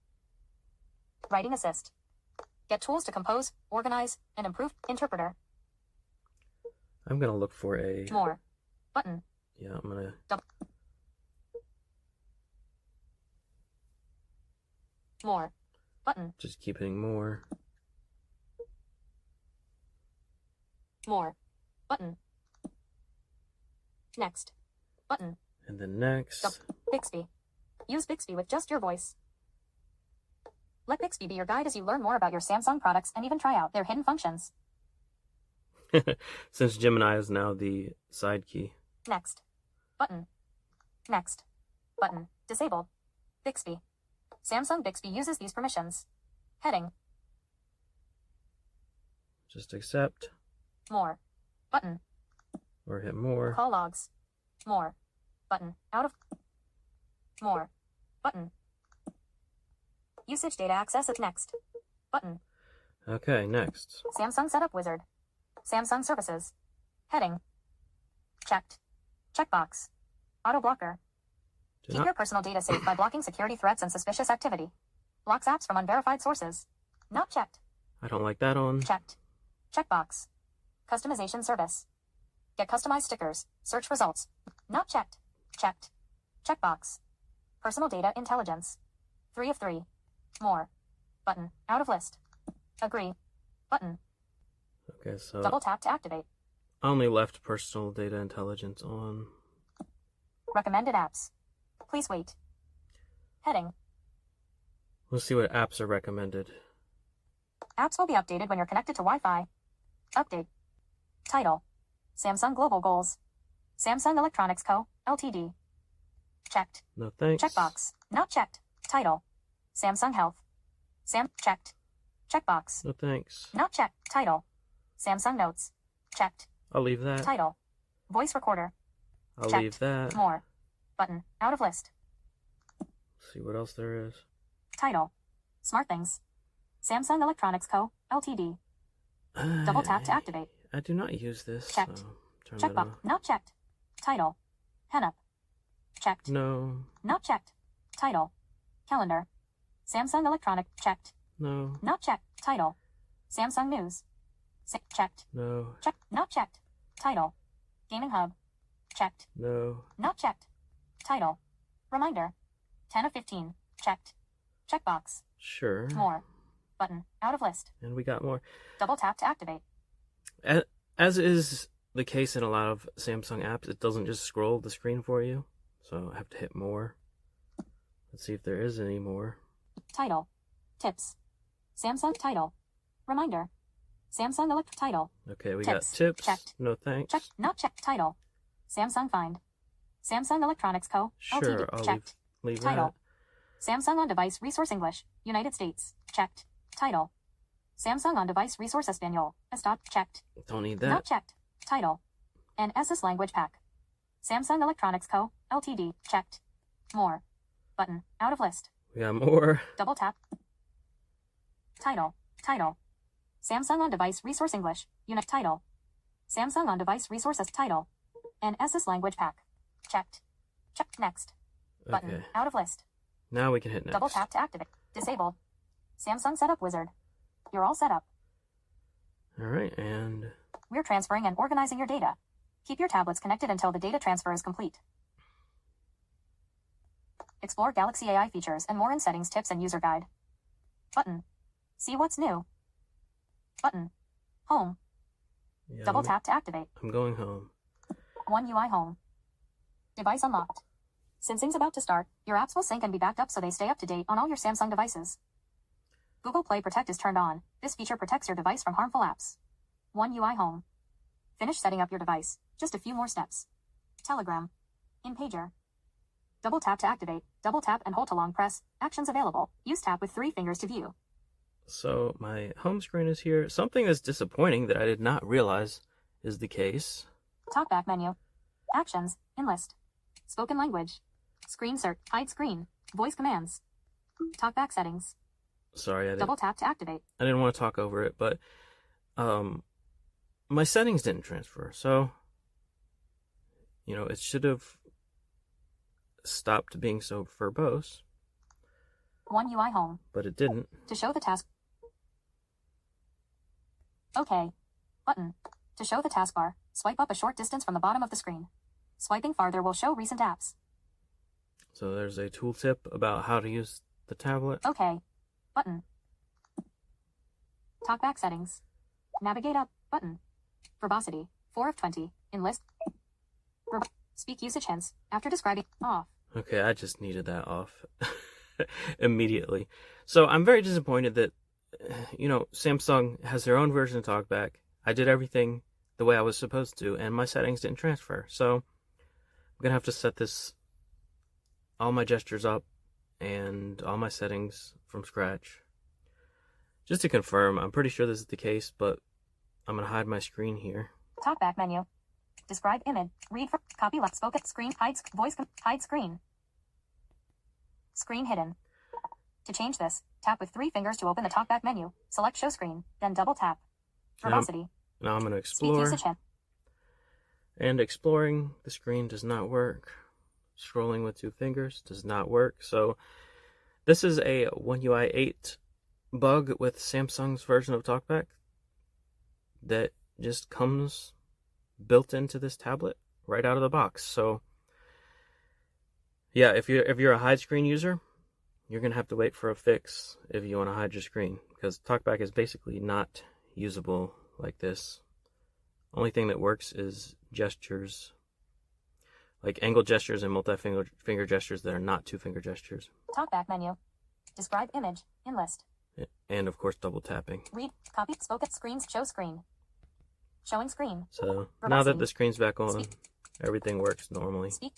Writing assist. Get tools to compose, organize, and improve. Interpreter.
I'm gonna look for a...
More. Button.
Yeah, I'm gonna...
More. Button.
just keep hitting more.
More. Button. Next. Button.
And then next.
Bixby. Use Bixby with just your voice. Let Bixby be your guide as you learn more about your Samsung products and even try out their hidden functions.
Since Gemini is now the side key.
Next. Button. Next. Button. Disabled. Bixby. Samsung Bixby uses these permissions. Heading.
Just accept.
More. Button.
Or hit more.
Call logs. More. Button. Out of. More. Button. Usage data access at next. Button.
Okay, next.
Samsung Setup Wizard. Samsung Services. Heading. Checked. Checkbox. Auto blocker. Keep your personal data safe by blocking security threats and suspicious activity. Blocks apps from unverified sources. Not checked.
I don't like that on.
Checked. Checkbox. Customization service. Get customized stickers. Search results. Not checked. Checked. Checkbox. Personal data intelligence. 3 of 3. More. Button. Out of list. Agree. Button.
Okay, so
Double tap to activate.
I only left personal data intelligence on.
Recommended apps. Please wait. Heading.
Let's see what apps are recommended.
Apps will be updated when you're connected to Wi-Fi. Update. Title. Samsung Global Goals. Samsung Electronics Co., Ltd. Checked.
No thanks.
Checkbox. Not checked. Title. Samsung Health. Checked. Checkbox.
No thanks.
Not checked. Title. Samsung Notes. Checked.
I'll leave that.
Title. Voice recorder.
I'll
checked.
leave that.
More. Button. Out of list.
See what else there is.
Title. Smart Things. Samsung Electronics Co., Ltd. Double tap to activate.
I do not use this.
Checked.
So turn that
Checkbox.
off.
Not checked. Title. Pen up. Checked.
No.
Not checked. Title. Calendar. Samsung Electronic. Checked.
No.
Not checked. Title. Samsung News. Checked.
No.
Check. Not checked. Title. Gaming Hub. Checked.
No.
Not checked. Title. Reminder. 10 of 15. Checked. Checkbox.
Sure.
More. Button. Out of list.
And we got more.
Double tap to activate.
As is the case in a lot of Samsung apps, it doesn't just scroll the screen for you. So I have to hit more. Let's see if there is any more.
Title. Tips. Samsung title. Reminder. Samsung title.
Okay, we
Tips.
got tips.
Checked.
No thanks.
Check. Not checked. Title. Samsung Find. Samsung Electronics Co.
Sure,
Ltd.
I'll
Checked.
leave
Title. Samsung on device resource English. United States. Checked. Title. Samsung on device resource Espanol. Estop. Checked.
that. Don't need that.
Not checked. Title. NSS language pack. Samsung Electronics Co. Ltd. Checked. More. Button. Out of list.
We got more.
Double tap. Title. Title. Samsung on device resource English. Unit title. Samsung on device resources title. NSS language pack. Checked. Checked. Next. Button.
Okay.
Out of list.
Now we can hit next.
Double tap to activate. Disabled. Samsung setup wizard. You're all set up.
Alright, and
We're transferring and organizing your data. Keep your tablets connected until the data transfer is complete. Explore Galaxy AI features and more in settings, tips, and user guide. Button. See what's new. Button. Home.
yeah,
Double tap to activate.
I'm going home.
One UI Home. Device unlocked. Since sync's about to start, your apps will sync and be backed up so they stay up to date on all your Samsung devices. Google Play Protect is turned on. This feature protects your device from harmful apps. One UI Home. Finish setting up your device. Just a few more steps. Telegram. In Pager. Double tap to activate. Double tap and hold to long press. Actions available. Use tap with 3 fingers to view.
So my home screen is here. Something that's disappointing that I did not realize is the case.
Talkback menu. Actions. In list. Spoken language. Screen search. Hide screen. Voice commands. Talkback settings.
Sorry, I
Double tap to activate.
didn't want to talk over it, but my settings didn't transfer. So, it should have stopped being so verbose,
One UI Home.
but it didn't.
To show the task. OK. Button. To show the taskbar, swipe up a short distance from the bottom of the screen. Swiping farther will show recent apps.
So there's a tooltip about how to use the tablet.
OK. Button. Talkback settings. Navigate up. Button. Verbosity. 4 of 20. In list. Speak usage hints. After describing. Off.
Okay, I just needed that off immediately. So I'm very disappointed that, Samsung has their own version of TalkBack. I did everything the way I was supposed to, and my settings didn't transfer. So I'm going to have to set all my gestures up and all my settings from scratch. Just to confirm, I'm pretty sure this is the case, but I'm going to hide my screen here.
Talkback menu. Describe image. Read for copy left spoken screen hide voice hide screen. Screen hidden. To change this, tap with 3 fingers to open the talkback menu. Select show screen, then double tap. Verbosity.
Now I'm going to
Speak
explore.
usage hint.
And exploring the screen does not work. scrolling with 2 fingers does not work. So this is a One UI 8 bug with Samsung's version of TalkBack that just comes built into this tablet right out of the box. So yeah, if you're a hide screen user, you're gonna have to wait for a fix if you want to hide your screen, because TalkBack is basically not usable like this. Only thing that works is gestures, like angle gestures and multi-finger gestures that are not 2-finger gestures.
Talkback menu. Describe image. In list.
And of course, double tapping.
Read. Copy. Spoken. Screens. Show screen. Showing screen.
So now that
Verbosity.
the screen's back on,
Speak.
everything works normally.
Speak.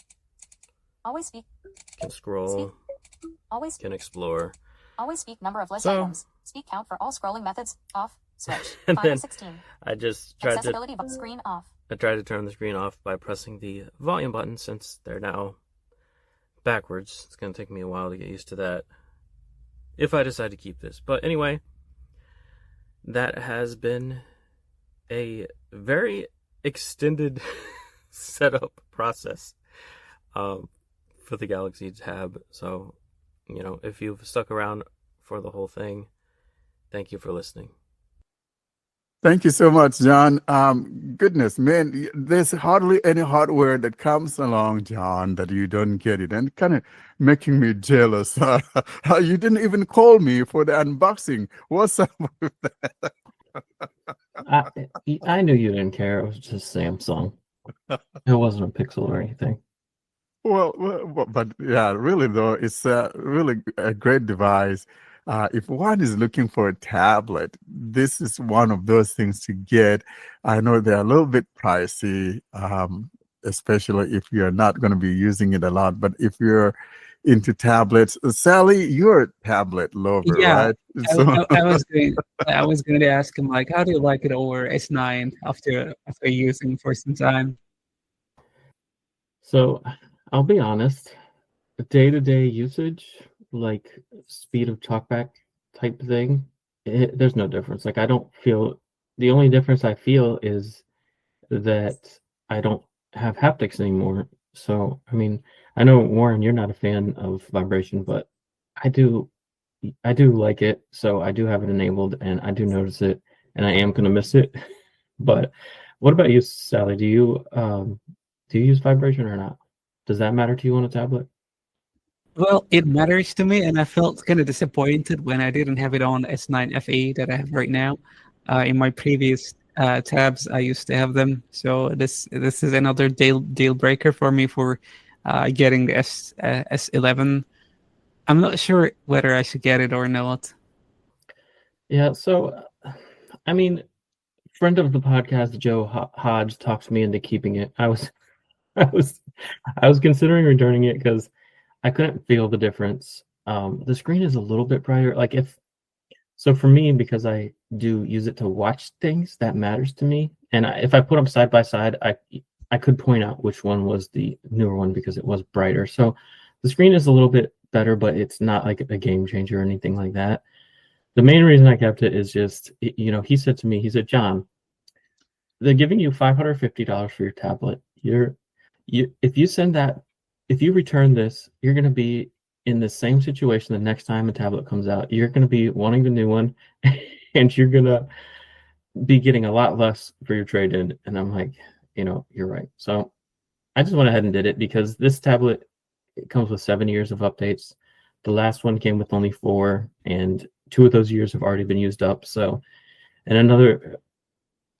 Always speak.
Can scroll,
Always.
can explore.
Always speak. Number of list
So-
items. Speak count for all scrolling methods. Off. Switch.
And
5
then
of 16.
I just tried to
Accessibility screen off.
turn the screen off by pressing the volume button, since they're now backwards. It's going to take me a while to get used to that if I decide to keep this. But anyway, that has been a very extended setup process for the Galaxy Tab. So, if you've stuck around for the whole thing, thank you for listening.
Thank you so much, John. Goodness, man, there's hardly any hardware that comes along, John, that you don't get it, and kind of making me jealous. You didn't even call me for the unboxing. What's up with that?
I knew you didn't care. It was just Samsung. It wasn't a Pixel or anything.
Well, but yeah, really though, it's really a great device. If one is looking for a tablet, this is one of those things to get. I know they're a little bit pricey, especially if you're not going to be using it a lot. But if you're into tablets, Sally, you're a tablet lover,
Yeah,
right?
I was going to ask him, like, how do you like it over S9 after using it for some time?
So I'll be honest, day-to-day usage, like speed of talkback type thing, there's no difference. Like, I don't feel, the only difference I feel is that I don't have haptics anymore. So, I mean, I know, Warren, you're not a fan of vibration, but I do like it. So I do have it enabled, and I do notice it, and I am going to miss it. But what about you, Sally? Do you use vibration or not? Does that matter to you on a tablet?
Well, it matters to me, and I felt kind of disappointed when I didn't have it on S9 FE that I have right now. In my previous tabs, I used to have them, so this is another deal breaker for me for getting the S11. I'm not sure whether I should get it or not.
Yeah. So, I mean, friend of the podcast, Joe Hodge, talked me into keeping it. I was considering returning it because I couldn't feel the difference. The screen is a little bit brighter. So for me, because I do use it to watch things, that matters to me. And if I put them side by side, I could point out which one was the newer one because it was brighter. So the screen is a little bit better, but it's not like a game changer or anything like that. The main reason I kept it is just, he said to me, he said, John, they're giving you $550 for your tablet. If you return this, you're going to be in the same situation the next time a tablet comes out. You're going to be wanting the new one, and you're going to be getting a lot less for your trade-in. And I'm like, you're right. So I just went ahead and did it because this tablet, it comes with 7 years of updates. The last one came with only 4, and 2 of those years have already been used up. So, and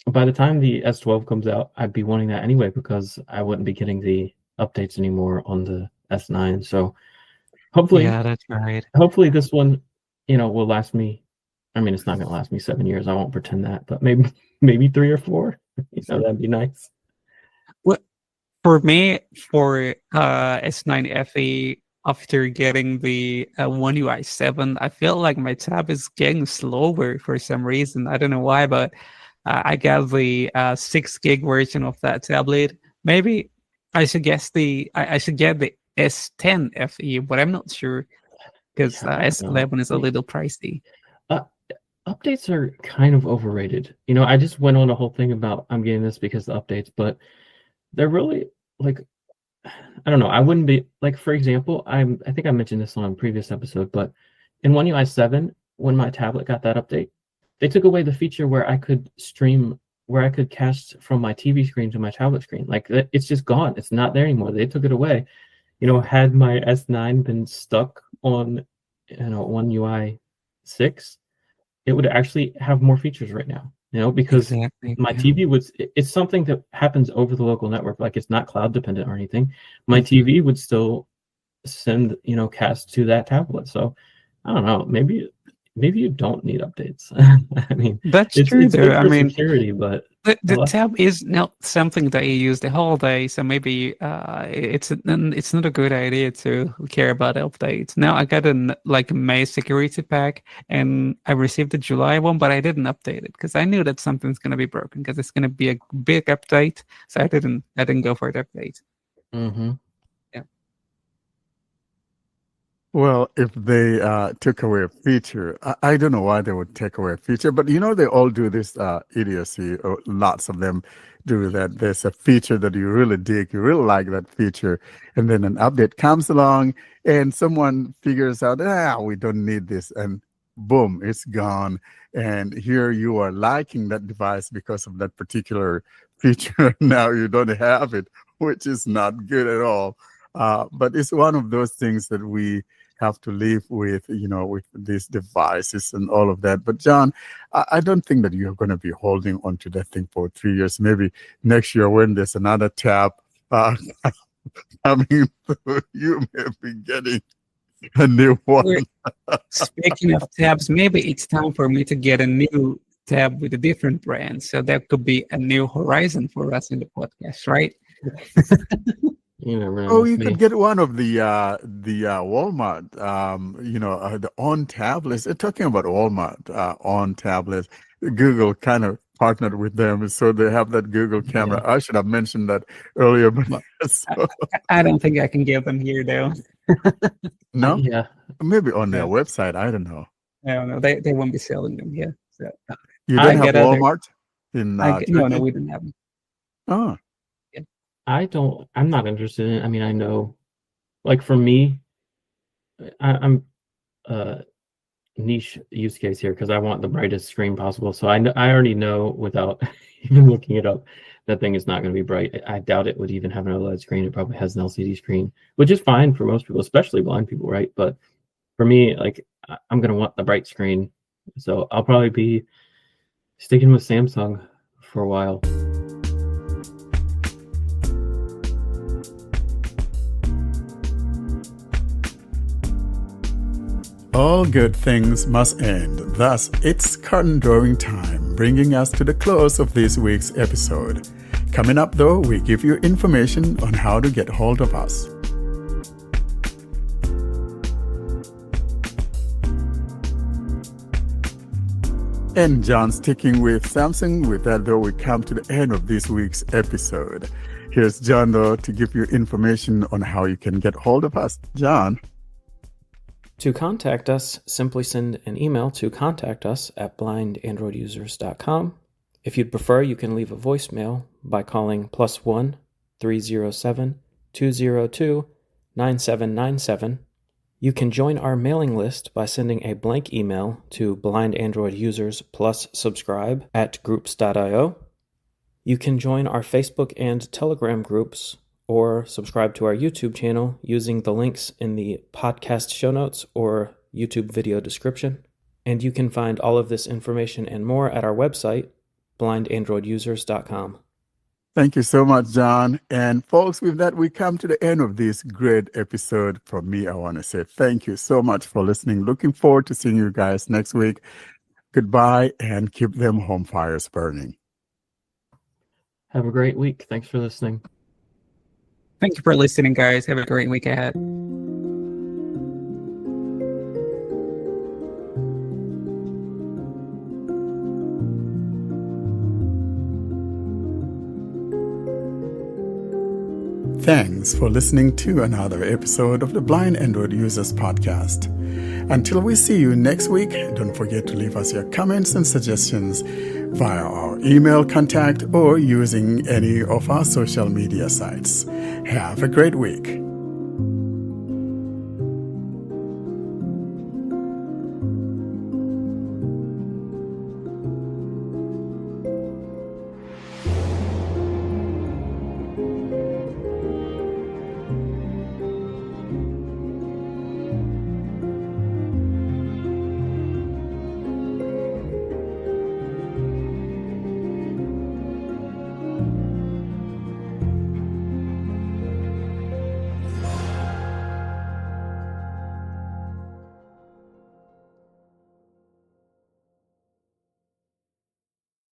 by the time the S12 comes out, I'd be wanting that anyway because I wouldn't be getting the updates anymore on the S9. So hopefully,
Yeah, that's right.
hopefully this one, will last me. I mean, it's not going to last me 7 years. I won't pretend that, but maybe 3 or 4. That'd be nice.
Well, for me, for S9 FE, after getting the One UI 7, I feel like my tab is getting slower for some reason. I don't know why, but I got the 6 gig version of that tablet. Maybe I should guess I should get the S10 FE, but I'm not sure because S11 is a little pricey.
Updates are kind of overrated. I just went on a whole thing about I'm getting this because of the updates, but they're really I don't know. I wouldn't be like, for example, I think I mentioned this on a previous episode, but in One UI 7, when my tablet got that update, they took away the feature where I could stream, where I could cast from my TV screen to my tablet screen. Like it's just gone. It's not there anymore. They took it away. Had my S9 been stuck on, One UI 6, it would actually have more features right now. Because
Exactly.
my
yeah.
TV it's something that happens over the local network. Like it's not cloud dependent or anything. My
Mhm.
TV would still send, cast to that tablet. So I don't know. Maybe you don't need updates. I mean,
That's
it's
true,
good
though. I
for
mean,
security, but
the
well,
tab is not something that you use the whole day, so maybe it's not a good idea to care about updates. Now I got a May security pack, and I received the July one, but I didn't update it because I knew that something's gonna be broken because it's gonna be a big update. So I didn't go for the update.
mhm.
Well, if they took away a feature, I don't know why they would take away a feature, but they all do this idiocy, or lots of them do that. There's a feature that you really dig, you really like that feature, and then an update comes along and someone figures out, we don't need this, and boom, it's gone. And here you are liking that device because of that particular feature. Now you don't have it, which is not good at all. But it's one of those things that we have to live with, with these devices and all of that. But John, I don't think that you're going to be holding on to that thing for 3 years. Maybe next year when there's another tab coming through, you may be getting a new one.
Speaking of tabs, maybe it's time for me to get a new tab with a different brand. So that could be a new horizon for us in the podcast, right?
You never know
Oh,
with
you
me.
could get one of the Walmart, the on tablets. Talking about Walmart on tablets, Google kind of partnered with them, so they have that Google camera.
Yeah.
I should have mentioned that earlier, but
Well,
so,
I don't think I can get them here, though.
no,
Yeah.
maybe on their
No.
website. I don't know.
No, they won't be selling them here. So
You
I
don't have
get other.
Walmart in
No,
Turkey?
we don't have them.
Oh,
I'm not interested in it. I mean, I know, like for me, I'm niche use case here because I want the brightest screen possible. So I already know without even looking it up, that thing is not going to be bright. I doubt it would even have an OLED screen. It probably has an LCD screen, which is fine for most people, especially blind people, right? But for me, like I'm going to want the bright screen. So I'll probably be sticking with Samsung for a while.
all good things must end. Thus, it's curtain drawing time, bringing us to the close of this week's episode. Coming up, though, we give you information on how to get hold of us. And John, sticking with Samsung, with that, though, we come to the end of this week's episode. Here's John, though, to give you information on how you can get hold of us. John?
To contact us, simply send an email to contactus@blindandroidusers.com. If you'd prefer, you can leave a voicemail by calling +1 307 202 9797. You can join our mailing list by sending a blank email to Blind Android Users plus subscribe @groups.io. You can join our Facebook and Telegram groups or subscribe to our YouTube channel using the links in the podcast show notes or YouTube video description. And you can find all of this information and more at our website, blindandroidusers.com.
Thank you so much, John. And folks, with that, we come to the end of this great episode. From me, I want to say thank you so much for listening. Looking forward to seeing you guys next week. Goodbye, and keep them home fires burning.
Have a great week. Thanks for listening.
Thank you for listening, guys. Have a great week ahead.
Thanks for listening to another episode of the Blind Android Users Podcast. Until we see you next week, don't forget to leave us your comments and suggestions via our email contact or using any of our social media sites. Have a great week.